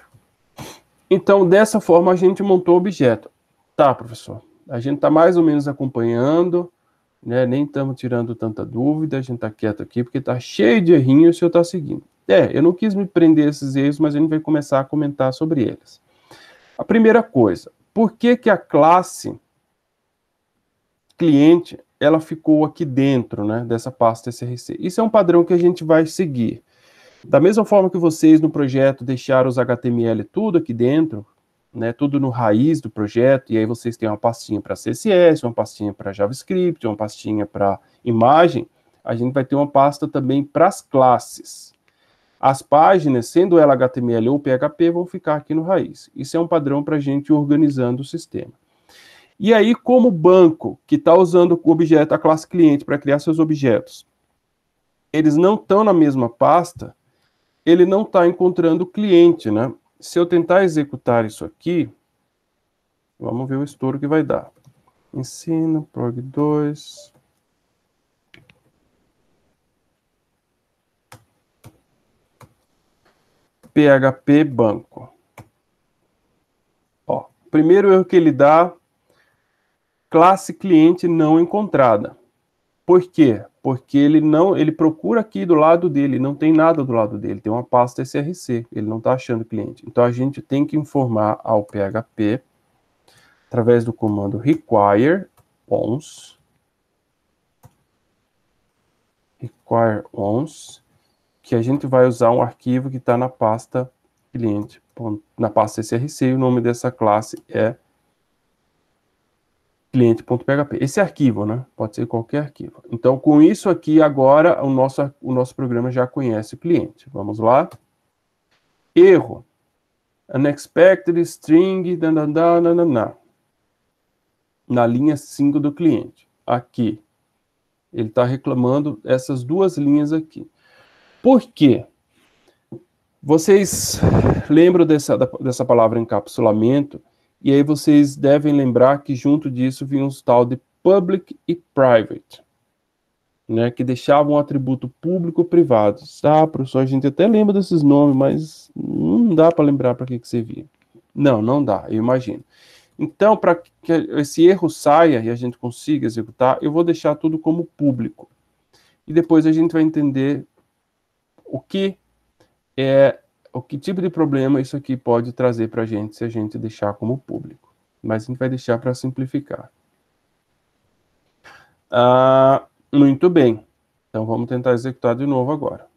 Então, dessa forma, a gente montou o objeto. Tá, professor. A gente está mais ou menos acompanhando, né? Nem estamos tirando tanta dúvida, a gente está quieto aqui, porque está cheio de errinhos e o senhor está seguindo. Eu não quis me prender a esses erros, mas a gente vai começar a comentar sobre eles. A primeira coisa, por que a classe cliente, ela ficou aqui dentro, né, dessa pasta src? Isso é um padrão que a gente vai seguir. Da mesma forma que vocês no projeto deixaram os HTML tudo aqui dentro, né, tudo no raiz do projeto, e aí vocês têm uma pastinha para CSS, uma pastinha para JavaScript, uma pastinha para imagem, a gente vai ter uma pasta também para as classes. As páginas, sendo ela HTML ou PHP, vão ficar aqui no raiz. Isso é um padrão para a gente ir organizando o sistema. E aí, como o banco, que está usando o objeto, a classe cliente, para criar seus objetos, eles não estão na mesma pasta, ele não está encontrando o cliente, né? Se eu tentar executar isso aqui, vamos ver o estouro que vai dar. Ensino, prog2. PHP banco. Ó, primeiro erro que ele dá, classe cliente não encontrada. Por quê? Porque ele procura aqui do lado dele, não tem nada do lado dele, tem uma pasta src, ele não está achando cliente. Então a gente tem que informar ao PHP através do comando require ons Square Ons, que a gente vai usar um arquivo que está na pasta cliente, na pasta src, e o nome dessa classe é cliente.php. Esse arquivo, né? Pode ser qualquer arquivo. Então, com isso aqui, agora, o nosso programa já conhece o cliente. Vamos lá. Erro. Unexpected string, na linha 5 do cliente. Aqui. Ele está reclamando essas duas linhas aqui. Por quê? Vocês lembram dessa palavra encapsulamento? E aí vocês devem lembrar que junto disso vinha um tal de public e private, né, que deixavam um atributo público ou privado. Tá, professor, a gente até lembra desses nomes, mas não dá para lembrar para que servia. Não dá, eu imagino. Então, para que esse erro saia e a gente consiga executar, eu vou deixar tudo como público. E depois a gente vai entender o que tipo de problema isso aqui pode trazer para a gente se a gente deixar como público. Mas a gente vai deixar para simplificar. Muito bem. Então, vamos tentar executar de novo agora.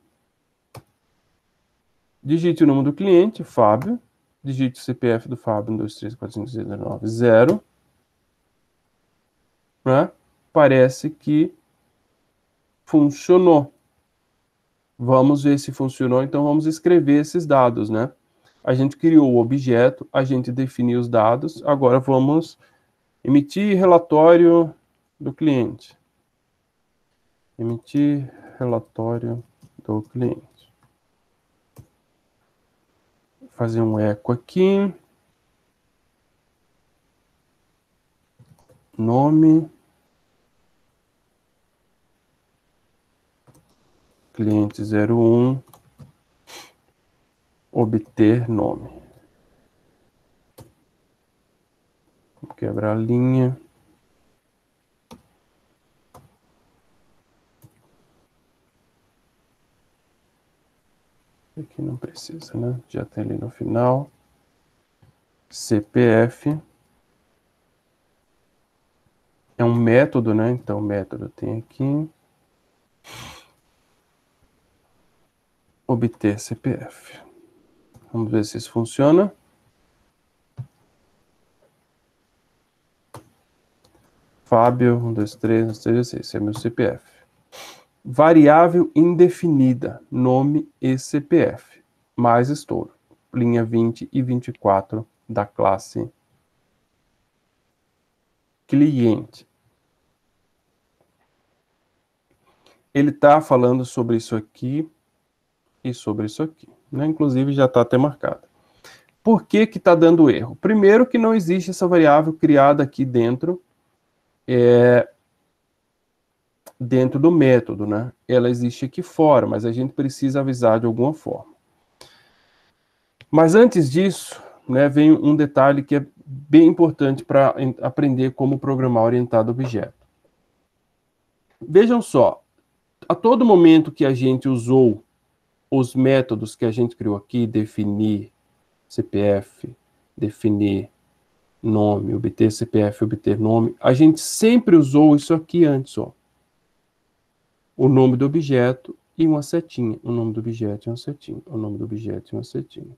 Digite o nome do cliente, Fábio. Digite o CPF do Fábio, 123456090. Né? Parece que funcionou. Vamos ver se funcionou, então vamos escrever esses dados, né? A gente criou o objeto, a gente definiu os dados, agora vamos emitir relatório do cliente. Emitir relatório do cliente. Vou fazer um eco aqui. Nome. Cliente 01. Obter nome. Vou quebrar a linha. Aqui não precisa, né? Já tem ali no final. CPF. É um método, né? Então, o método tem aqui. Obter CPF. Vamos ver se isso funciona. Fábio, 1, 2, 3, 1, 2, 3, 6. Esse é meu CPF. Variável indefinida, nome e CPF, mais estouro. Linha 20 e 24 da classe cliente. Ele está falando sobre isso aqui e sobre isso aqui, né? Inclusive já está até marcado. Por que está dando erro? Primeiro que não existe essa variável criada aqui dentro, dentro do método, né? Ela existe aqui fora, mas a gente precisa avisar de alguma forma. Mas antes disso, né, vem um detalhe que é bem importante para aprender como programar orientado a objeto. Vejam só, a todo momento que a gente usou os métodos que a gente criou aqui, definir CPF, definir nome, obter CPF, obter nome, a gente sempre usou isso aqui antes, ó. O nome do objeto e uma setinha. O nome do objeto e uma setinha. O nome do objeto e uma setinha.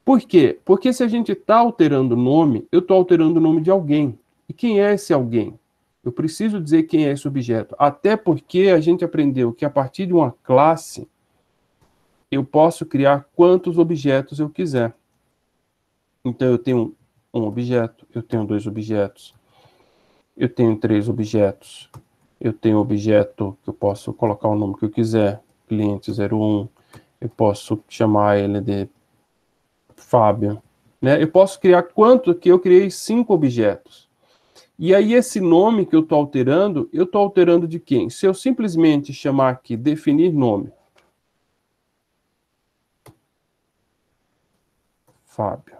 Por quê? Porque se a gente está alterando o nome, eu estou alterando o nome de alguém. E quem é esse alguém? Eu preciso dizer quem é esse objeto. Até porque a gente aprendeu que a partir de uma classe, eu posso criar quantos objetos eu quiser. Então, eu tenho um objeto, eu tenho 2 objetos, eu tenho 3 objetos, eu tenho um objeto que eu posso colocar o nome que eu quiser, cliente 01, eu posso chamar ele de Fábio, né? Eu posso criar quanto que eu criei 5 objetos. E aí esse nome que eu estou alterando de quem? Se eu simplesmente chamar aqui definir nome, Fábio,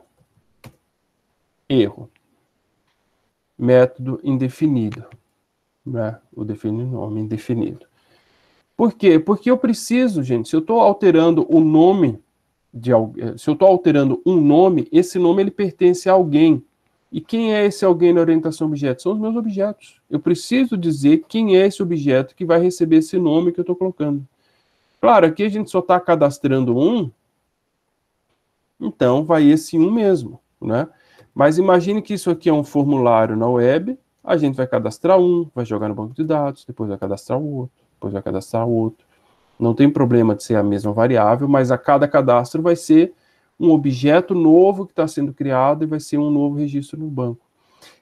erro, método indefinido, né? O definir nome indefinido. Por quê? Porque eu preciso, gente, se eu estou alterando o nome se eu estou alterando um nome, esse nome ele pertence a alguém. E quem é esse alguém na orientação objeto? São os meus objetos. Eu preciso dizer quem é esse objeto que vai receber esse nome que eu estou colocando. Claro, aqui a gente só está cadastrando um, então vai esse um mesmo, né? Mas imagine que isso aqui é um formulário na web, a gente vai cadastrar um, vai jogar no banco de dados, depois vai cadastrar o outro, depois vai cadastrar o outro. Não tem problema de ser a mesma variável, mas a cada cadastro vai ser um objeto novo que está sendo criado e vai ser um novo registro no banco.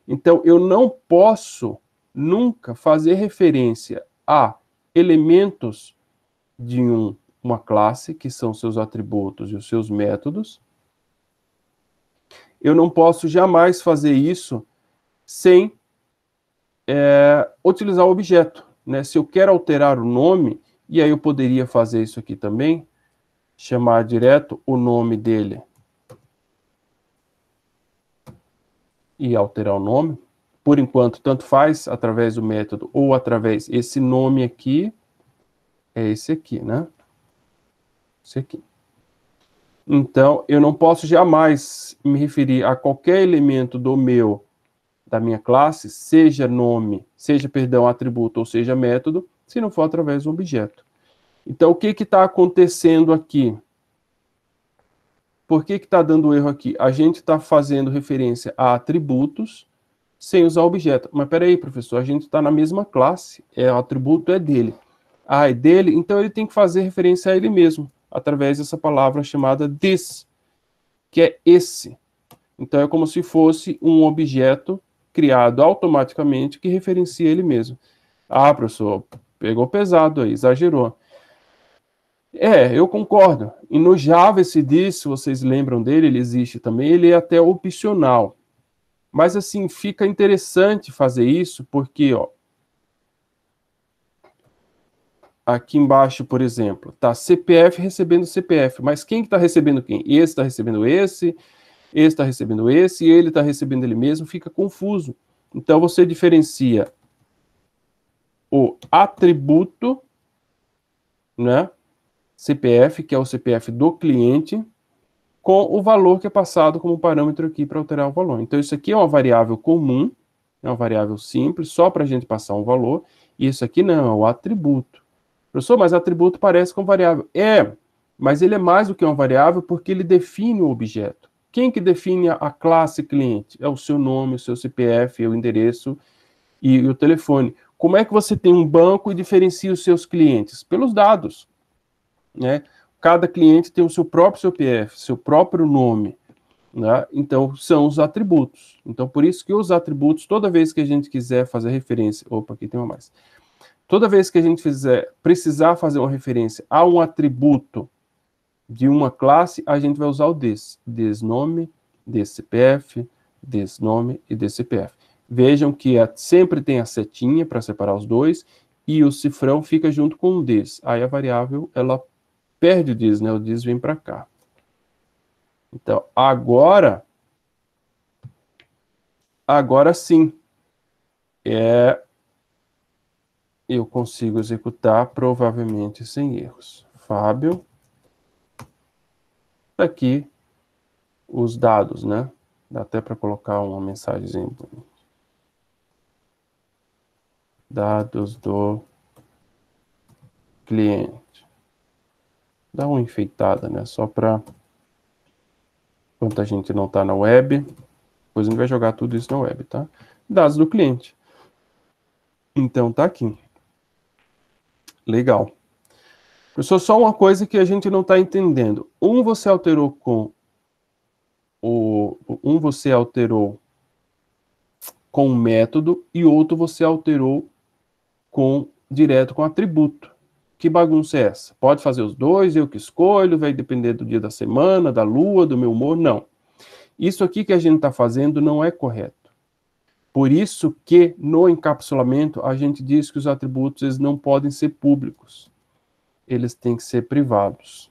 Então, eu não posso nunca fazer referência a elementos de uma classe, que são seus atributos e os seus métodos. Eu não posso jamais fazer isso sem utilizar o objeto, né? Se eu quero alterar o nome, e aí eu poderia fazer isso aqui também, chamar direto o nome dele e alterar o nome. Por enquanto, tanto faz, através do método ou através esse nome aqui, é esse aqui, né? Esse aqui. Então, eu não posso jamais me referir a qualquer elemento da minha classe, seja nome, seja, perdão, atributo ou seja método, se não for através do objeto. Então, o que está acontecendo aqui? Por que está dando erro aqui? A gente está fazendo referência a atributos sem usar objeto. Mas peraí, professor, a gente está na mesma classe, o atributo é dele. Ah, é dele? Então ele tem que fazer referência a ele mesmo, através dessa palavra chamada this, que é esse. Então é como se fosse um objeto criado automaticamente que referencia ele mesmo. Ah, professor, pegou pesado aí, exagerou. Eu concordo. E no Java esse this, se vocês lembram dele, ele existe também, ele é até opcional. Mas assim, fica interessante fazer isso, porque, ó, aqui embaixo, por exemplo, tá CPF recebendo CPF, mas quem que está recebendo quem? Esse está recebendo esse está recebendo esse, e ele está recebendo ele mesmo, fica confuso. Então você diferencia o atributo, né, CPF, que é o CPF do cliente, com o valor que é passado como parâmetro aqui para alterar o valor. Então isso aqui é uma variável comum, é uma variável simples, só para a gente passar um valor, e isso aqui não, é o atributo. Professor, mas atributo parece com variável. Mas ele é mais do que uma variável porque ele define o objeto. Quem que define a classe cliente? É o seu nome, o seu CPF, o endereço e o telefone. Como é que você tem um banco e diferencia os seus clientes? Pelos dados, né? Cada cliente tem o seu próprio CPF, seu próprio nome, né? Então, são os atributos. Então, por isso que os atributos, toda vez que a gente quiser fazer referência... Opa, aqui tem uma mais. Toda vez que a gente precisar fazer uma referência a um atributo de uma classe, a gente vai usar o desnome, desCPF, desnome e desCPF. Vejam que sempre tem a setinha para separar os dois, e o cifrão fica junto com o des. Aí a variável, ela perde o des, né? O des vem para cá. Então, agora sim, eu consigo executar provavelmente sem erros. Fábio, aqui os dados, né? Dá até para colocar uma mensagem. Dados do cliente. Dá uma enfeitada, né? Só para enquanto a gente não está na web, depois a gente vai jogar tudo isso na web, tá? Dados do cliente. Então tá aqui. Legal. Pessoal, só uma coisa que a gente não está entendendo. Você alterou com o método e outro você alterou direto com atributo. Que bagunça é essa? Pode fazer os dois, eu que escolho, vai depender do dia da semana, da lua, do meu humor? Não. Isso aqui que a gente está fazendo não é correto. Por isso que no encapsulamento a gente diz que os atributos eles não podem ser públicos. Eles têm que ser privados.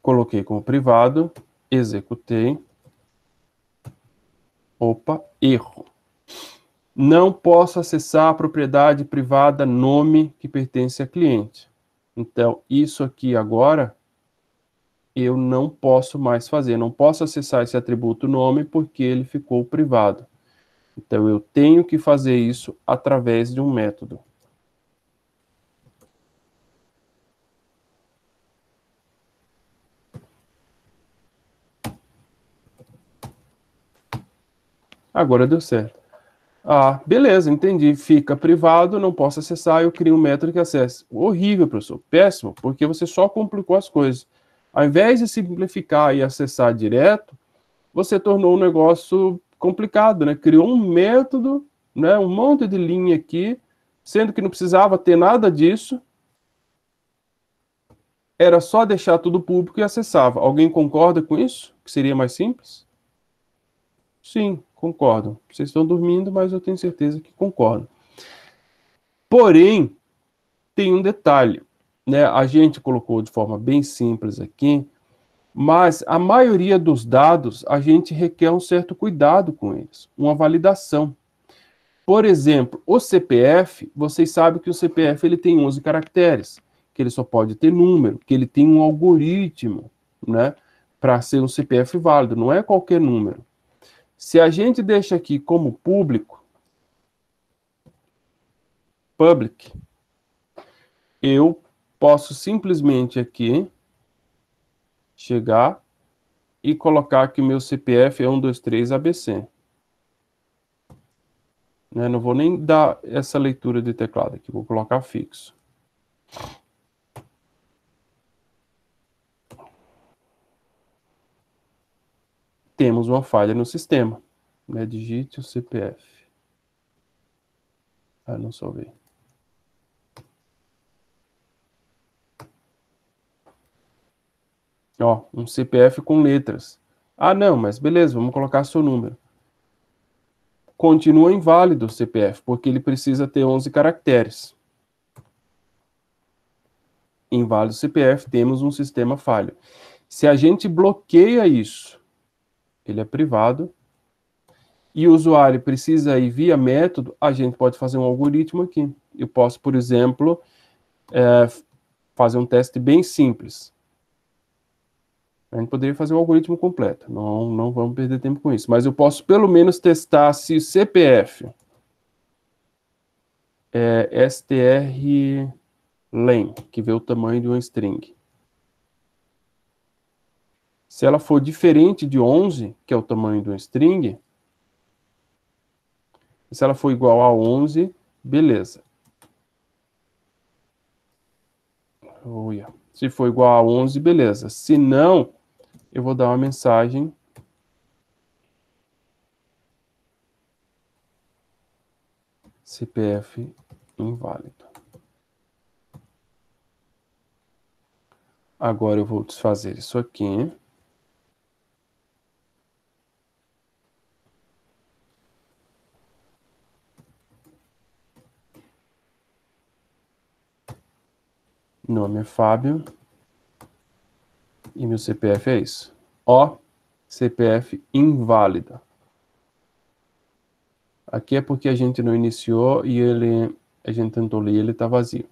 Coloquei como privado, executei. Opa, erro. Não posso acessar a propriedade privada nome que pertence a cliente. Então, isso aqui agora eu não posso mais fazer. Não posso acessar esse atributo nome porque ele ficou privado. Então, eu tenho que fazer isso através de um método. Agora deu certo. Ah, beleza, entendi. Fica privado, não posso acessar, eu crio um método que acesse. Horrível, professor. Péssimo, porque você só complicou as coisas. Ao invés de simplificar e acessar direto, você tornou o negócio complicado, né? Criou um método, né? Um monte de linha aqui, sendo que não precisava ter nada disso. Era só deixar tudo público e acessava. Alguém concorda com isso? Que seria mais simples? Sim, concordo. Vocês estão dormindo, mas eu tenho certeza que concordam. Porém, tem um detalhe, né? A gente colocou de forma bem simples aqui, mas a maioria dos dados a gente requer um certo cuidado com eles, uma validação. Por exemplo, o CPF, vocês sabem que o CPF ele tem 11 caracteres, que ele só pode ter número, que ele tem um algoritmo, né, para ser um CPF válido, não é qualquer número. Se a gente deixa aqui como público, public, eu posso simplesmente aqui chegar e colocar que o meu CPF é 123 ABC. Né? Não vou nem dar essa leitura de teclado aqui, vou colocar fixo. Temos uma falha no sistema. Né? Digite o CPF. Ah, não salvei. Ó, um CPF com letras. Ah, não, mas beleza, vamos colocar seu número. Continua inválido o CPF, porque ele precisa ter 11 caracteres. Inválido o CPF, temos um sistema falho. Se a gente bloqueia isso, ele é privado, e o usuário precisa ir via método, a gente pode fazer um algoritmo aqui. Eu posso, por exemplo, fazer um teste bem simples. A gente poderia fazer um algoritmo completo, não vamos perder tempo com isso. Mas eu posso pelo menos testar se o CPF é strlen, que vê o tamanho de uma string. Se ela for diferente de 11, que é o tamanho de uma string, se ela for igual a 11, beleza. Se for igual a 11, beleza. Se não, eu vou dar uma mensagem CPF inválido. Agora eu vou desfazer isso aqui. Nome é Fábio. E meu CPF é isso. Ó, CPF inválida. Aqui é porque a gente não iniciou e a gente tentou ler e ele está vazio.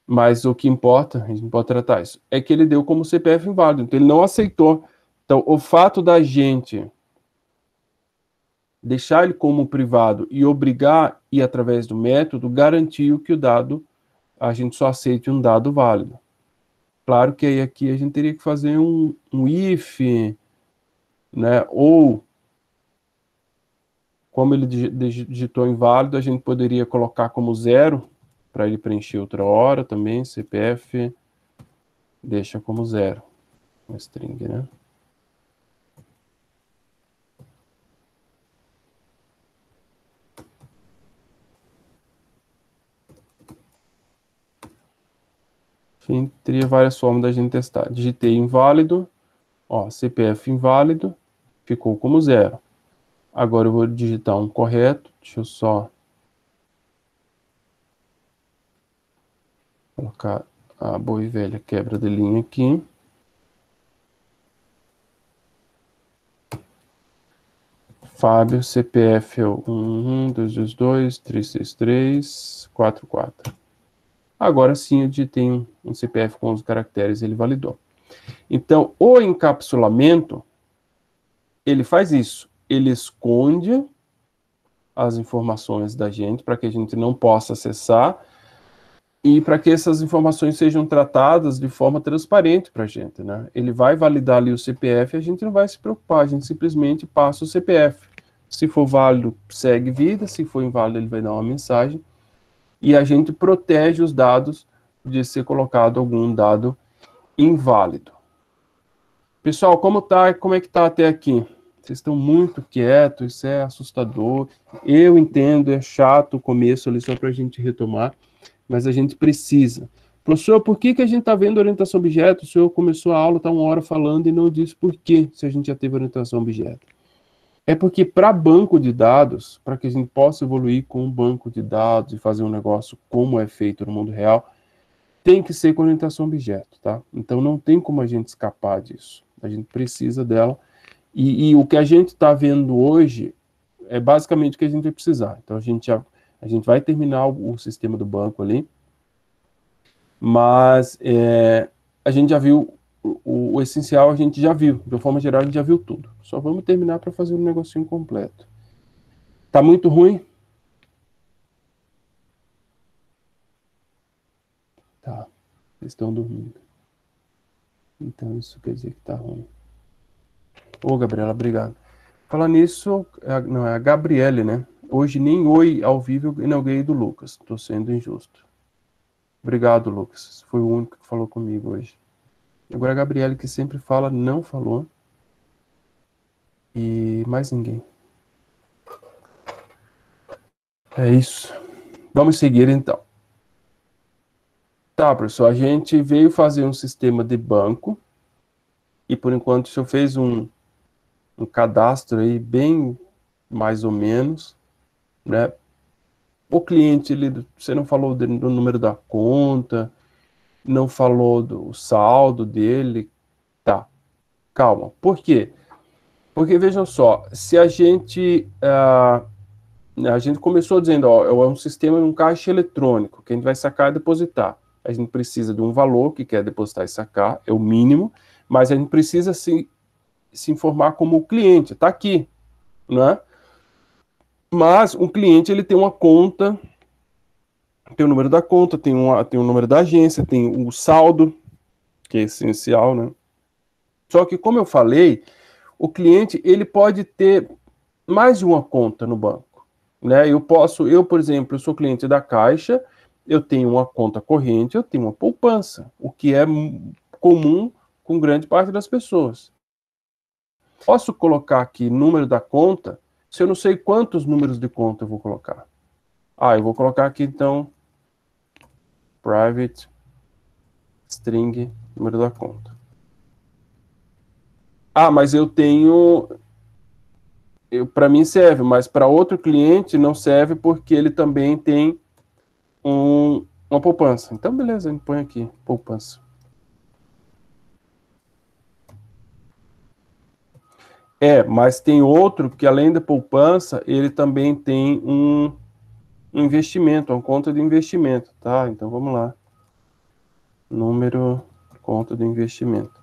Mas o que importa, a gente pode tratar isso, é que ele deu como CPF inválido, então ele não aceitou. Então, o fato da gente deixar ele como privado e obrigar a ir através do método, garantiu que o dado, a gente só aceite um dado válido. Claro que aí aqui a gente teria que fazer um if, né, ou como ele digitou inválido, a gente poderia colocar como 0, para ele preencher outra hora também, CPF deixa como 0, uma string, né? Enfim, teria várias formas da gente testar. Digitei inválido, ó, CPF inválido, ficou como 0. Agora eu vou digitar um correto, deixa eu só colocar a boa e velha quebra de linha aqui. Fábio, CPF é o 11222363444. Agora sim eu digitei um CPF com os caracteres, ele validou. Então, o encapsulamento, ele faz isso. Ele esconde as informações da gente para que a gente não possa acessar e para que essas informações sejam tratadas de forma transparente para a gente, né? Ele vai validar ali o CPF e a gente não vai se preocupar, a gente simplesmente passa o CPF. Se for válido, segue vida, se for inválido, ele vai dar uma mensagem e a gente protege os dados de ser colocado algum dado inválido. Pessoal, como é que tá até aqui? Vocês estão muito quietos, isso é assustador. Eu entendo, é chato o começo ali só para a gente retomar, mas a gente precisa. Professor, por que a gente está vendo orientação a objeto? O senhor começou a aula, está 1 hora falando e não disse por quê, se a gente já teve orientação a objeto. É porque para banco de dados, para que a gente possa evoluir com um banco de dados e fazer um negócio como é feito no mundo real, tem que ser com orientação a objeto, tá? Então não tem como a gente escapar disso. A gente precisa dela. E o que a gente está vendo hoje é basicamente o que a gente vai precisar. Então a gente vai terminar o sistema do banco ali, mas a gente já viu o essencial, a gente já viu. De uma forma geral, a gente já viu tudo. Só vamos terminar para fazer um negocinho completo. Tá muito ruim? Tá. Eles estão dormindo. Então isso quer dizer que tá ruim. Ô, Gabriela, obrigado. Falar nisso, não, é a Gabriele, né? Hoje nem oi ao vivo eu inaugurei do Lucas. Tô sendo injusto. Obrigado, Lucas. Foi o único que falou comigo hoje. Agora a Gabriele, que sempre fala, não falou. E mais ninguém. É isso. Vamos seguir, então. Tá, professor, a gente veio fazer um sistema de banco. E, por enquanto, o senhor fez um cadastro aí bem mais ou menos, né? O cliente, você não falou do número da conta, não falou do saldo dele. Tá, calma. Por quê? Porque, vejam só, se a gente começou dizendo, ó, é um sistema, um caixa eletrônico, que a gente vai sacar e depositar. A gente precisa de um valor que quer depositar e sacar, é o mínimo, mas a gente precisa se informar como o cliente, está aqui, né? Mas o cliente, ele tem uma conta, tem o número da conta, tem o número da agência, tem o saldo, que é essencial, né? Só que, como eu falei, o cliente, ele pode ter mais de uma conta no banco, né? Eu, por exemplo, eu sou cliente da Caixa, eu tenho uma conta corrente, eu tenho uma poupança, o que é comum com grande parte das pessoas. Posso colocar aqui número da conta, se eu não sei quantos números de conta eu vou colocar. Eu vou colocar aqui, então, private string, número da conta. Mas eu tenho... Para mim serve, mas para outro cliente não serve porque ele também tem uma poupança. Então, beleza, a gente põe aqui, poupança. Mas tem outro que, além da poupança, ele também tem um investimento, uma conta de investimento, tá? Então, vamos lá. Número, conta de investimento.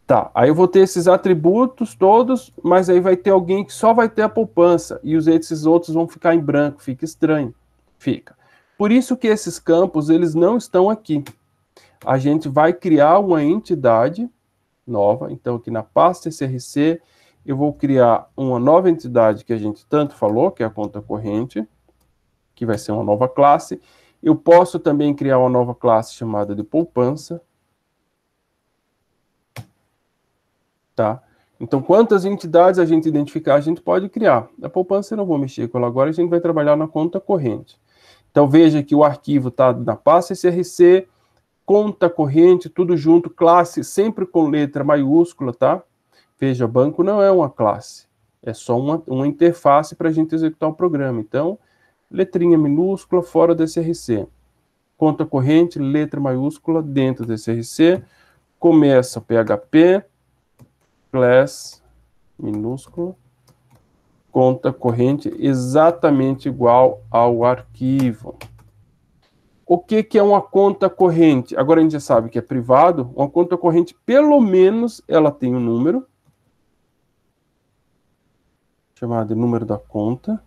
Tá, aí eu vou ter esses atributos todos, mas aí vai ter alguém que só vai ter a poupança, e esses outros vão ficar em branco, fica estranho. Fica. Por isso que esses campos, eles não estão aqui. A gente vai criar uma entidade nova, então aqui na pasta SRC, eu vou criar uma nova entidade que a gente tanto falou, que é a conta corrente, que vai ser uma nova classe. Eu posso também criar uma nova classe chamada de poupança. Tá? Então, quantas entidades a gente identificar, a gente pode criar. A poupança eu não vou mexer com ela agora, a gente vai trabalhar na conta corrente. Então, veja que o arquivo está na pasta SRC, conta corrente, tudo junto, classe, sempre com letra maiúscula, tá? Veja, banco não é uma classe, é só uma interface para a gente executar o programa. Então, letrinha minúscula fora do SRC. Conta corrente, letra maiúscula dentro do SRC. Começa PHP, class, minúsculo, conta corrente exatamente igual ao arquivo. o que é uma conta corrente? Agora a gente já sabe que é privado. Uma conta corrente, pelo menos, ela tem um número, chamado de número da conta.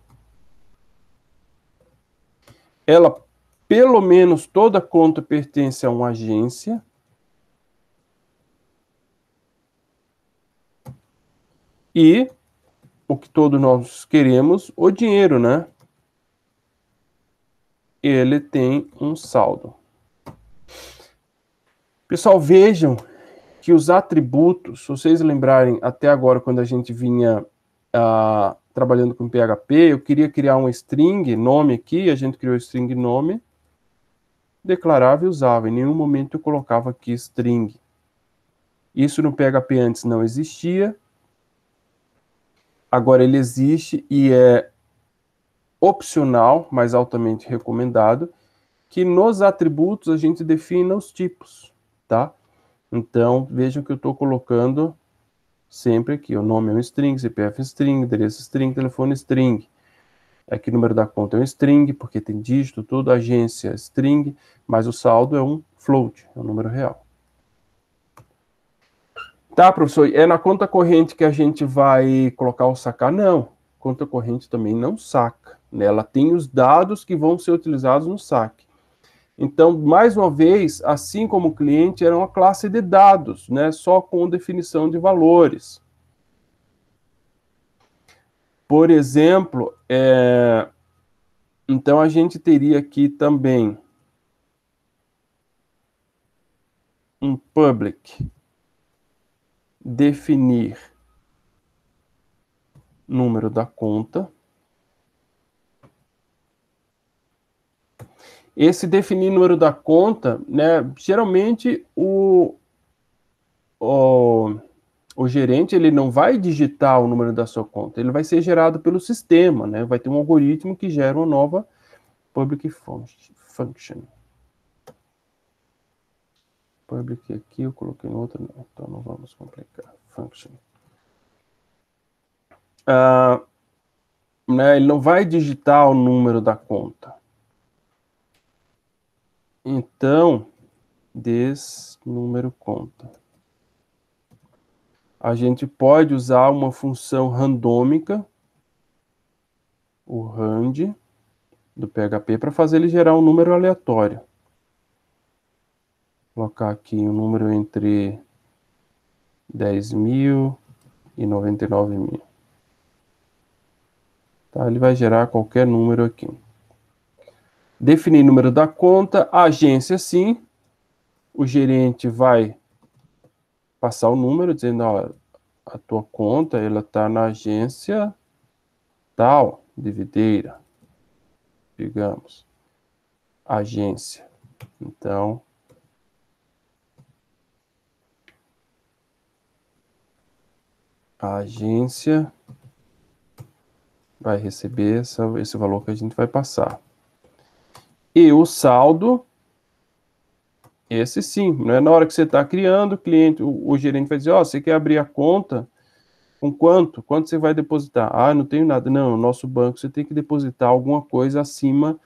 Ela, pelo menos, toda conta pertence a uma agência. E o que todos nós queremos, o dinheiro, né? Ele tem um saldo. Pessoal, vejam que os atributos, se vocês lembrarem até agora, quando a gente vinha trabalhando com PHP, eu queria criar um string, nome aqui, a gente criou string nome, declarava e usava. Em nenhum momento eu colocava aqui string. Isso no PHP antes não existia. Agora ele existe e é opcional, mas altamente recomendado, que nos atributos a gente defina os tipos, tá? Então, vejam que eu estou colocando sempre aqui, o nome é um string, CPF string, endereço string, telefone string. Aqui o número da conta é um string, porque tem dígito, tudo, agência string, mas o saldo é um float, é um número real. Tá, professor, é na conta corrente que a gente vai colocar o sacar? Não, conta corrente também não saca, né? Ela tem os dados que vão ser utilizados no saque. Então, mais uma vez, assim como o cliente, era uma classe de dados, né? Só com definição de valores. Por exemplo, então a gente teria aqui também um public definir número da conta. Esse definir número da conta, né, geralmente o gerente ele não vai digitar o número da sua conta, ele vai ser gerado pelo sistema, né, vai ter um algoritmo que gera uma nova public function. Public aqui, eu coloquei no outro, não, então não vamos complicar. Function. Né, ele não vai digitar o número da conta. Então, número conta. A gente pode usar uma função randômica, o rand, do PHP, para fazer ele gerar um número aleatório. Vou colocar aqui um número entre 10.000 e 99.000. Tá? Ele vai gerar qualquer número aqui. Definir número da conta, a agência sim, o gerente vai passar o número, dizendo, ó, a tua conta, ela está na agência tal, de Videira, digamos, agência. Então, a agência vai receber esse valor que a gente vai passar. E o saldo, esse sim, não é na hora que você está criando, o cliente, o gerente vai dizer, ó, você quer abrir a conta com quanto? Quanto você vai depositar? Ah, não tenho nada. Não, no nosso banco você tem que depositar alguma coisa acima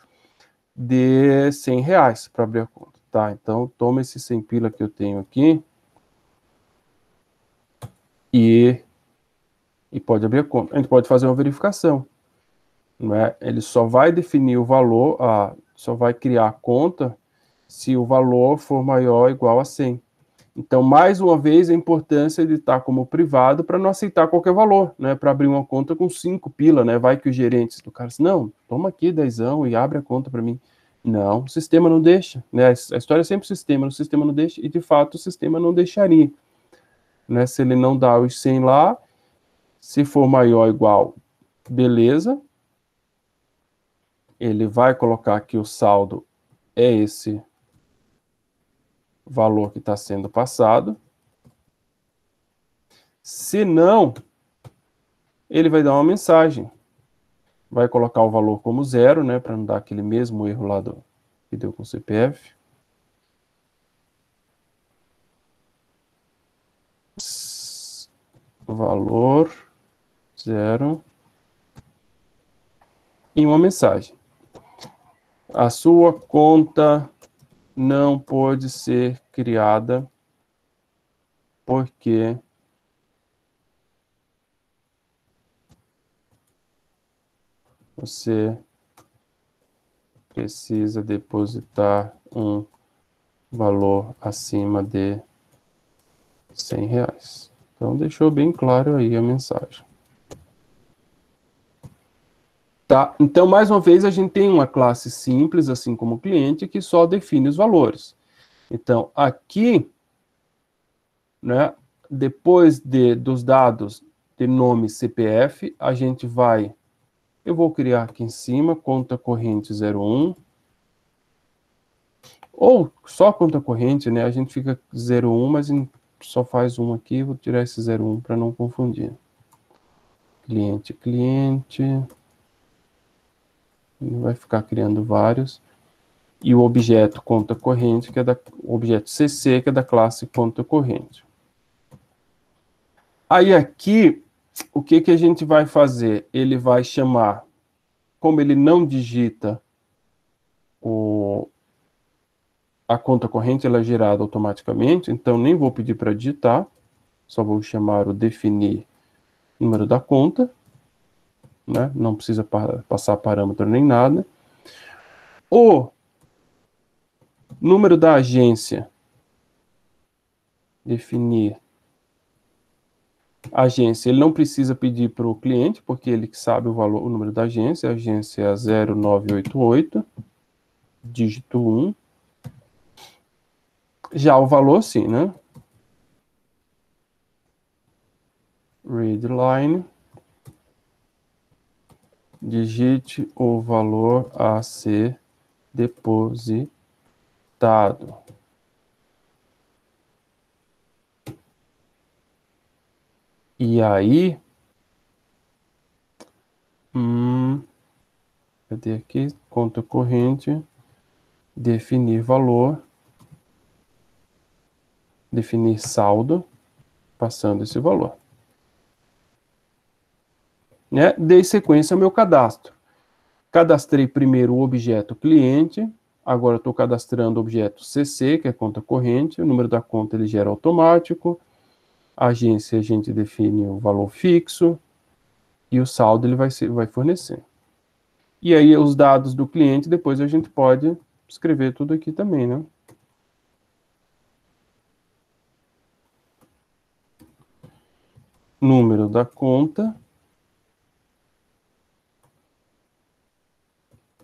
de R$100 para abrir a conta. Tá, então toma esse 100 pila que eu tenho aqui e pode abrir a conta. A gente pode fazer uma verificação. Não é? Ele só vai definir o valor, só vai criar a conta se o valor for maior ou igual a 100. Então, mais uma vez, a importância de estar como privado para não aceitar qualquer valor, né? Para abrir uma conta com 5 pila, né? Vai que os gerentes do cara dizem, não, toma aqui 10 e abre a conta para mim. Não, o sistema não deixa, né? A história é sempre o sistema não deixa, e de fato o sistema não deixaria. Né? Se ele não dá os 100 lá, se for maior ou igual, beleza. Ele vai colocar que o saldo é esse valor que está sendo passado. Se não, ele vai dar uma mensagem. Vai colocar o valor como 0, né, para não dar aquele mesmo erro lá que deu com o CPF. Valor 0 e uma mensagem. A sua conta não pode ser criada porque você precisa depositar um valor acima de R$100. Então, deixou bem claro aí a mensagem. Tá? Então, mais uma vez, a gente tem uma classe simples, assim como o cliente, que só define os valores. Então, aqui, né, depois dos dados de nome CPF, a gente vai... Eu vou criar aqui em cima, conta corrente 01. Ou só conta corrente, né? A gente fica 01, mas só faz um aqui. Vou tirar esse 01 para não confundir. Cliente. Vai ficar criando vários. E o objeto conta corrente, que é o objeto CC, que é da classe conta corrente. Aí aqui, o que a gente vai fazer? Ele vai chamar, como ele não digita a conta corrente, ela é gerada automaticamente, então nem vou pedir para digitar, só vou chamar o definir número da conta, né? Não precisa passar parâmetro nem nada. O número da agência, definir agência, ele não precisa pedir para o cliente, porque ele que sabe o valor, o número da agência. A agência é 0988, dígito 1. Já o valor, sim, né? Read line. Digite o valor a ser depositado. E aí... cadê aqui? Conta corrente. Definir valor. Definir saldo. Passando esse valor. Né? Dei sequência ao meu cadastro. Cadastrei primeiro o objeto cliente. Agora estou cadastrando o objeto CC, que é conta corrente. O número da conta ele gera automático. A agência a gente define o valor fixo. E o saldo ele vai fornecer. E aí os dados do cliente, depois a gente pode escrever tudo aqui também, né? Número da conta.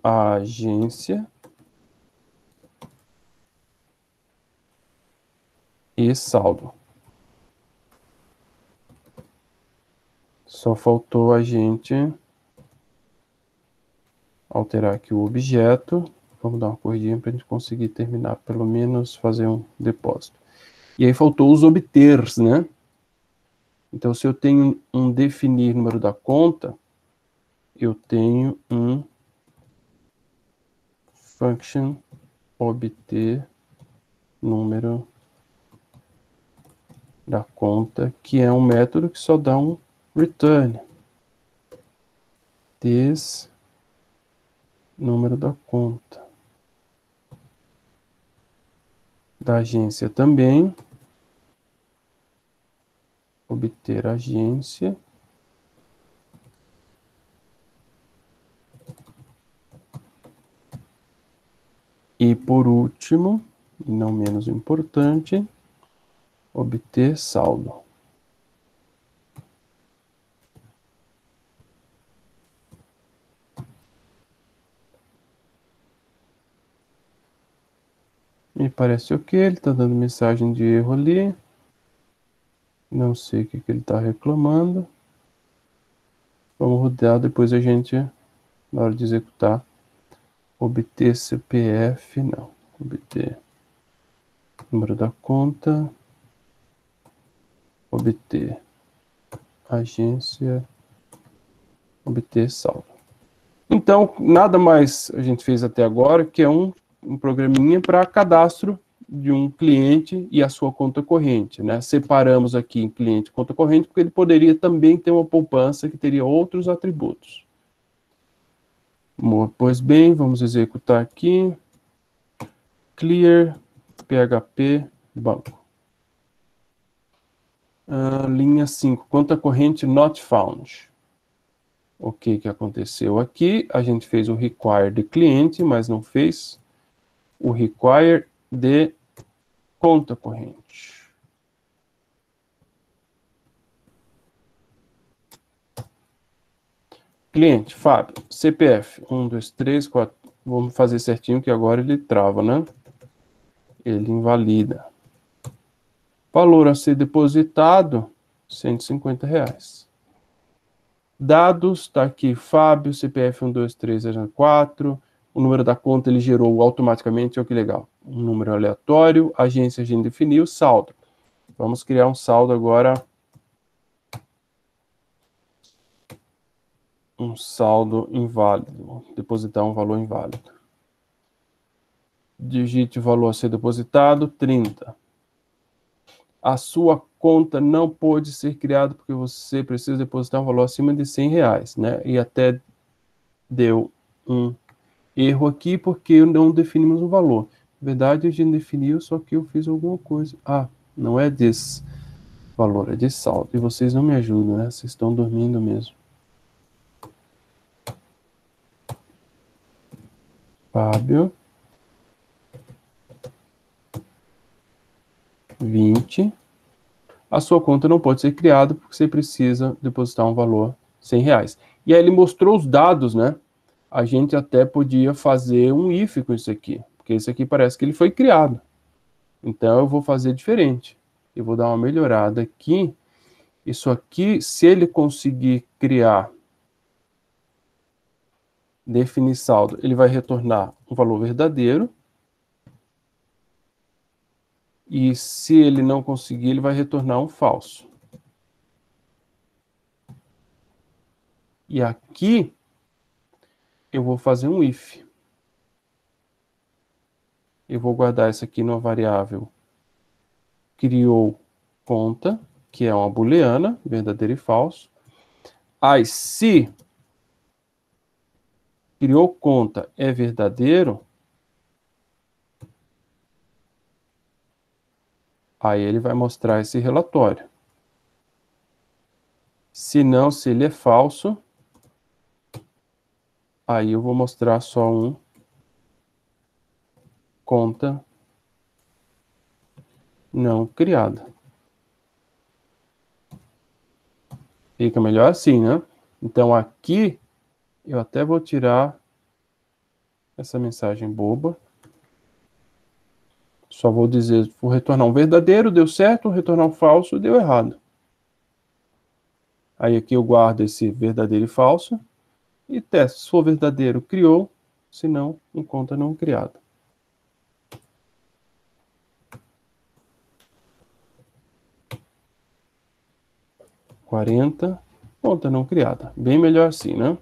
A agência. E saldo. Só faltou a gente alterar aqui o objeto. Vamos dar uma corridinha para a gente conseguir terminar, pelo menos fazer um depósito. E aí faltou os obters, né? Então, se eu tenho um definir número da conta, eu tenho um function obter número da conta, que é um método que só dá um return. This número da conta. Da agência também. Obter agência. E por último, e não menos importante, obter saldo. Me parece ok, ele está dando mensagem de erro ali. Não sei o que ele está reclamando. Vamos rodar, depois a gente, na hora de executar, obter CPF, não, obter número da conta, obter agência, obter saldo. Então, nada mais a gente fez até agora que é um programinha para cadastro de um cliente e a sua conta corrente, né? Separamos aqui em cliente e conta corrente, porque ele poderia também ter uma poupança que teria outros atributos. Pois bem, vamos executar aqui. Clear PHP banco. Linha 5, conta corrente not found. O que aconteceu aqui? A gente fez o require de cliente, mas não fez o require de conta corrente. Cliente, Fábio, CPF, 1, 2, 3, 4. Vamos fazer certinho que agora ele trava, né? Ele invalida. Valor a ser depositado, R$150. Dados, está aqui, Fábio, CPF 12304. O número da conta ele gerou automaticamente, olha que legal. Um número aleatório, agência a gente definiu, saldo. Vamos criar um saldo agora. Um saldo inválido. Depositar um valor inválido. Digite o valor a ser depositado, 30. A sua conta não pode ser criada porque você precisa depositar um valor acima de R$100, né? E até deu um erro aqui porque não definimos o valor. Na verdade, a gente definiu, só que eu fiz alguma coisa. Ah, não é desse valor, é de saldo. E vocês não me ajudam, né? Vocês estão dormindo mesmo. Fábio. 20. A sua conta não pode ser criada porque você precisa depositar um valor R$100. E aí ele mostrou os dados, né? A gente até podia fazer um if com isso aqui, porque esse aqui parece que ele foi criado. Então eu vou fazer diferente. Eu vou dar uma melhorada aqui. Isso aqui, se ele conseguir criar, definir saldo, ele vai retornar um valor verdadeiro. E se ele não conseguir, ele vai retornar um falso. E aqui, eu vou fazer um if. Eu vou guardar isso aqui numa variável criou conta, que é uma booleana, verdadeiro e falso. Aí, se criou conta é verdadeiro, aí ele vai mostrar esse relatório. Se não, se ele é falso, aí eu vou mostrar só um conta não criada. Fica melhor assim, né? Então aqui eu até vou tirar essa mensagem boba. Só vou dizer, vou retornar um verdadeiro, deu certo, retornar um falso, deu errado. Aí aqui eu guardo esse verdadeiro e falso e testo. Se for verdadeiro, criou, se não, em conta não criada. R$40, conta não criada. Bem melhor assim, né?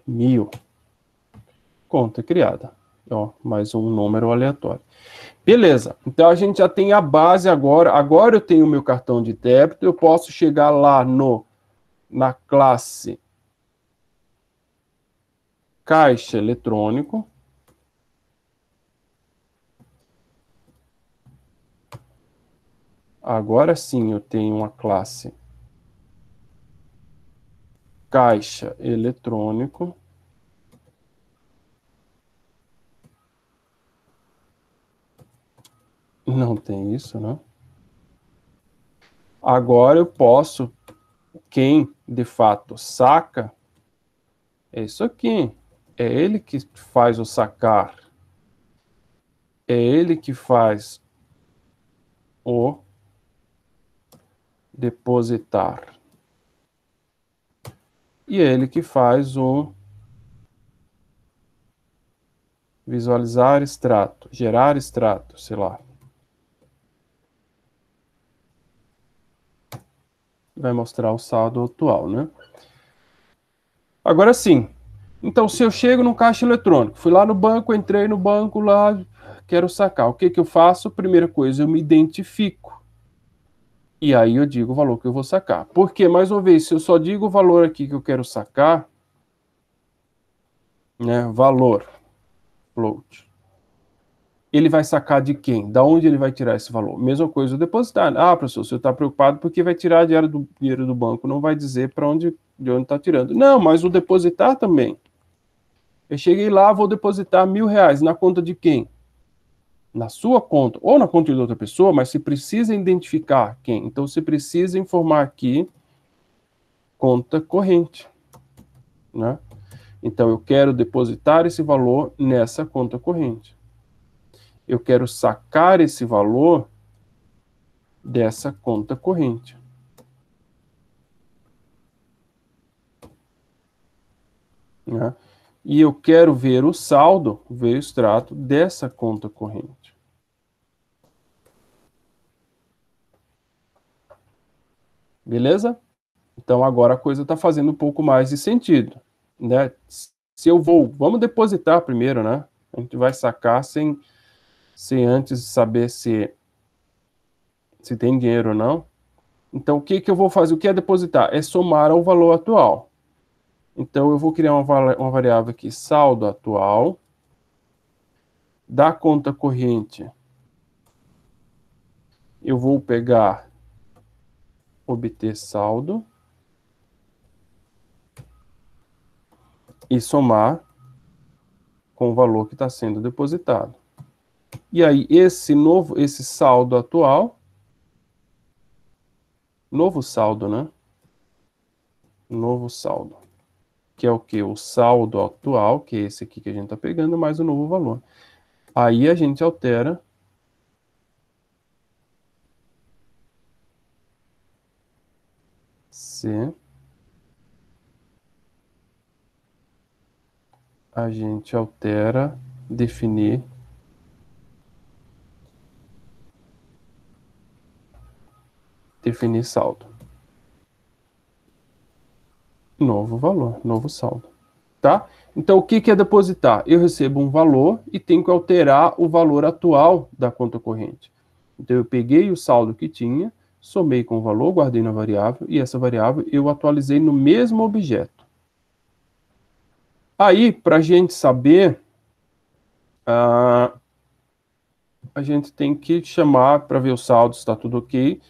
R$1.000. Conta criada. Ó, mais um número aleatório. Beleza, então a gente já tem a base agora. Agora eu tenho o meu cartão de débito, eu posso chegar lá na classe caixa eletrônico. Agora sim eu tenho uma classe caixa eletrônico. Não tem isso, né? Agora eu posso, quem de fato saca, é isso aqui. É ele que faz o sacar. É ele que faz o depositar. E é ele que faz o visualizar extrato, gerar extrato, sei lá. Vai mostrar o saldo atual, né? Agora sim. Então, se eu chego no caixa eletrônico, fui lá no banco, entrei no banco lá, quero sacar. O que eu faço? Primeira coisa, eu me identifico. E aí eu digo o valor que eu vou sacar. Porque, mais uma vez, se eu só digo o valor aqui que eu quero sacar, né, valor, float, ele vai sacar de quem? Da onde ele vai tirar esse valor? Mesma coisa o depositário. Ah, professor, você está preocupado porque vai tirar dinheiro do banco, não vai dizer para onde, de onde está tirando. Não, mas o depositar também. Eu cheguei lá, vou depositar R$1.000 na conta de quem? Na sua conta, ou na conta de outra pessoa, mas você precisa identificar quem. Então, você precisa informar aqui conta corrente, né? Então, eu quero depositar esse valor nessa conta corrente. Eu quero sacar esse valor dessa conta corrente. Né? E eu quero ver o saldo, ver o extrato dessa conta corrente. Beleza? Então, agora a coisa está fazendo um pouco mais de sentido. Né? Se eu vou, vamos depositar primeiro, né? A gente vai sacar sem antes saber se tem dinheiro ou não. Então, o que eu vou fazer? O que é depositar? É somar ao valor atual. Então, eu vou criar uma variável aqui, saldo atual, da conta corrente. Eu vou pegar, obter saldo, e somar com o valor que está sendo depositado. E aí, esse saldo atual, novo saldo, né? Novo saldo. Que é o quê? O saldo atual, que é esse aqui que a gente está pegando, mais o novo valor. Aí a gente altera se a gente altera definir saldo. Novo valor, novo saldo. Tá? Então, o que é depositar? Eu recebo um valor e tenho que alterar o valor atual da conta corrente. Então, eu peguei o saldo que tinha, somei com o valor, guardei na variável, e essa variável eu atualizei no mesmo objeto. Aí, para a gente saber, a gente tem que chamar para ver o saldo, se está tudo ok,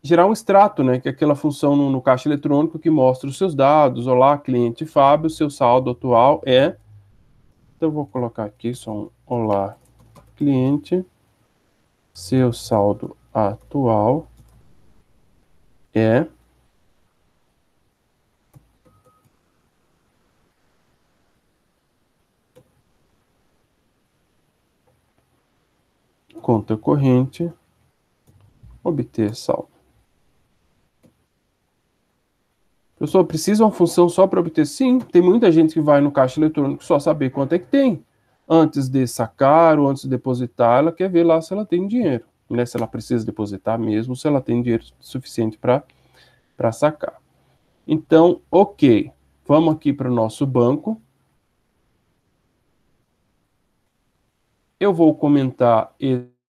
gerar um extrato, né, que é aquela função no caixa eletrônico que mostra os seus dados. Olá, cliente Fábio, seu saldo atual é... Então, eu vou colocar aqui só um olá, cliente, seu saldo atual é... conta corrente, obter saldo. Pessoal, precisa uma função só para obter? Sim, tem muita gente que vai no caixa eletrônico só saber quanto é que tem. Antes de sacar ou antes de depositar, ela quer ver lá se ela tem dinheiro, né? Se ela precisa depositar mesmo, se ela tem dinheiro suficiente para sacar. Então, ok. Vamos aqui para o nosso banco. Eu vou comentar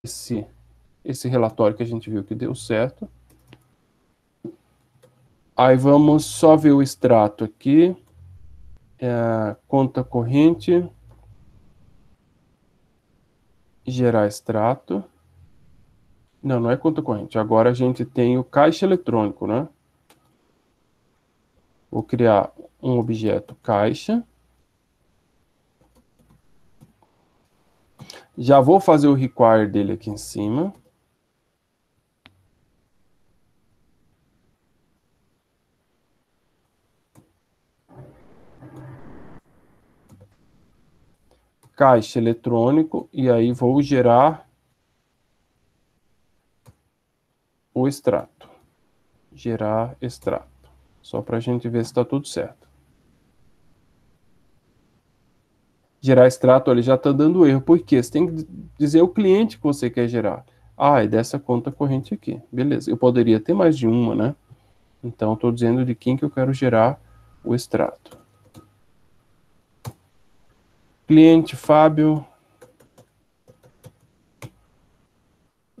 esse relatório que a gente viu que deu certo. Aí vamos só ver o extrato aqui. Conta corrente. Gerar extrato. Não, não é conta corrente. Agora a gente tem o caixa eletrônico, né? Vou criar um objeto caixa. Já vou fazer o require dele aqui em cima. Caixa eletrônico, e aí vou gerar o extrato. Gerar extrato. Só para a gente ver se está tudo certo. Gerar extrato, ele já está dando erro. Por quê? Você tem que dizer o cliente que você quer gerar. Ah, é dessa conta corrente aqui. Beleza. Eu poderia ter mais de uma, né? Então, estou dizendo de quem que eu quero gerar o extrato. Cliente Fábio.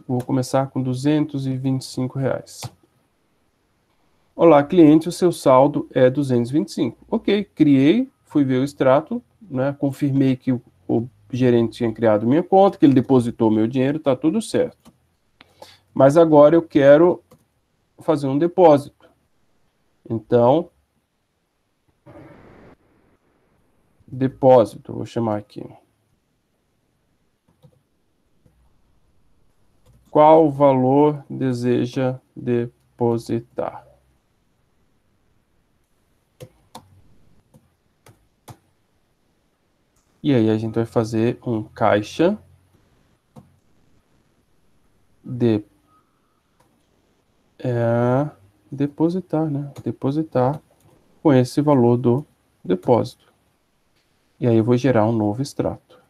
Vou começar com R$225. Olá, cliente, o seu saldo é 225. Ok, criei, fui ver o extrato, né, confirmei que o gerente tinha criado minha conta, que ele depositou meu dinheiro, está tudo certo. Mas agora eu quero fazer um depósito. Então, depósito, vou chamar aqui. Qual valor deseja depositar? E aí a gente vai fazer um caixa de depositar, né? Depositar com esse valor do depósito. E aí eu vou gerar um novo extrato.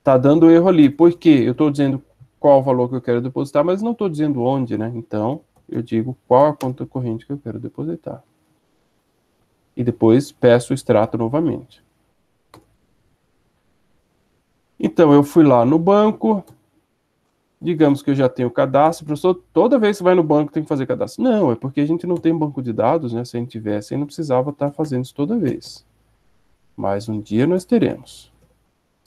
Tá dando erro ali, porque eu estou dizendo qual o valor que eu quero depositar, mas não estou dizendo onde, né? Então, eu digo qual a conta corrente que eu quero depositar. E depois peço o extrato novamente. Então, eu fui lá no banco, digamos que eu já tenho cadastro. Professor, toda vez que você vai no banco tem que fazer cadastro. Não, é porque a gente não tem banco de dados, né? Se a gente tivesse, aí não precisava estar fazendo isso toda vez. Mas um dia nós teremos.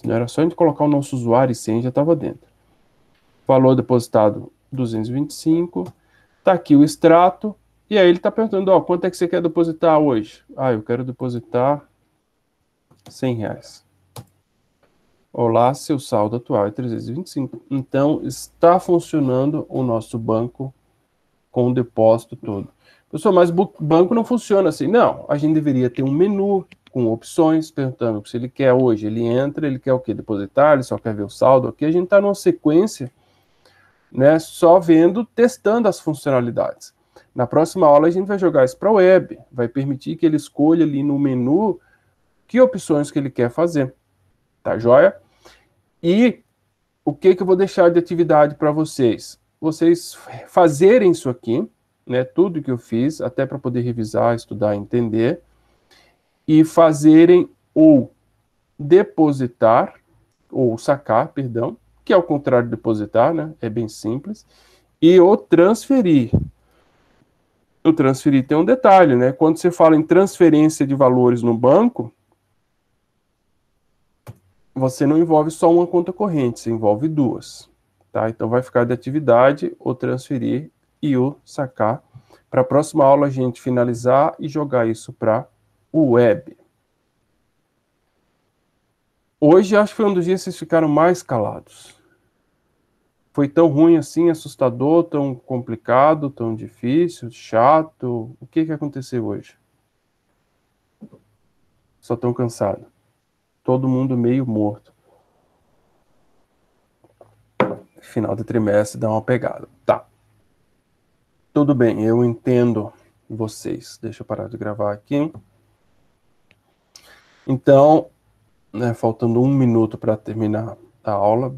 Não era só a gente colocar o nosso usuário e senha, já estava dentro. Valor depositado 225. Tá aqui o extrato. E aí ele está perguntando, ó, quanto é que você quer depositar hoje? Ah, eu quero depositar R$100. Olá, seu saldo atual é 325. Então, está funcionando o nosso banco com o depósito todo. Pessoal, mas banco não funciona assim. Não, a gente deveria ter um menu com opções, perguntando se ele quer hoje. Ele entra, ele quer o quê? Depositar, ele só quer ver o saldo. Aqui a gente está numa sequência, né, só vendo, testando as funcionalidades. Na próxima aula a gente vai jogar isso para a web, vai permitir que ele escolha ali no menu que opções que ele quer fazer. Tá joia? E o que eu vou deixar de atividade para vocês? Vocês fazerem isso aqui, né, tudo que eu fiz, até para poder revisar, estudar, entender, e fazerem ou depositar, ou sacar, perdão, que é o contrário de depositar, né, é bem simples, e o transferir. O transferir tem um detalhe, né, quando você fala em transferência de valores no banco, você não envolve só uma conta corrente, você envolve duas. Tá? Então vai ficar de atividade o transferir e o sacar. Para a próxima aula a gente finalizar e jogar isso para o web. Hoje acho que foi um dos dias que vocês ficaram mais calados. Foi tão ruim assim, assustador, tão complicado, tão difícil, chato? O que aconteceu hoje? Só tão cansado. Todo mundo meio morto. Final de trimestre dá uma pegada. Tá. Tudo bem, eu entendo vocês. Deixa eu parar de gravar aqui. Então, né, faltando 1 minuto para terminar a aula,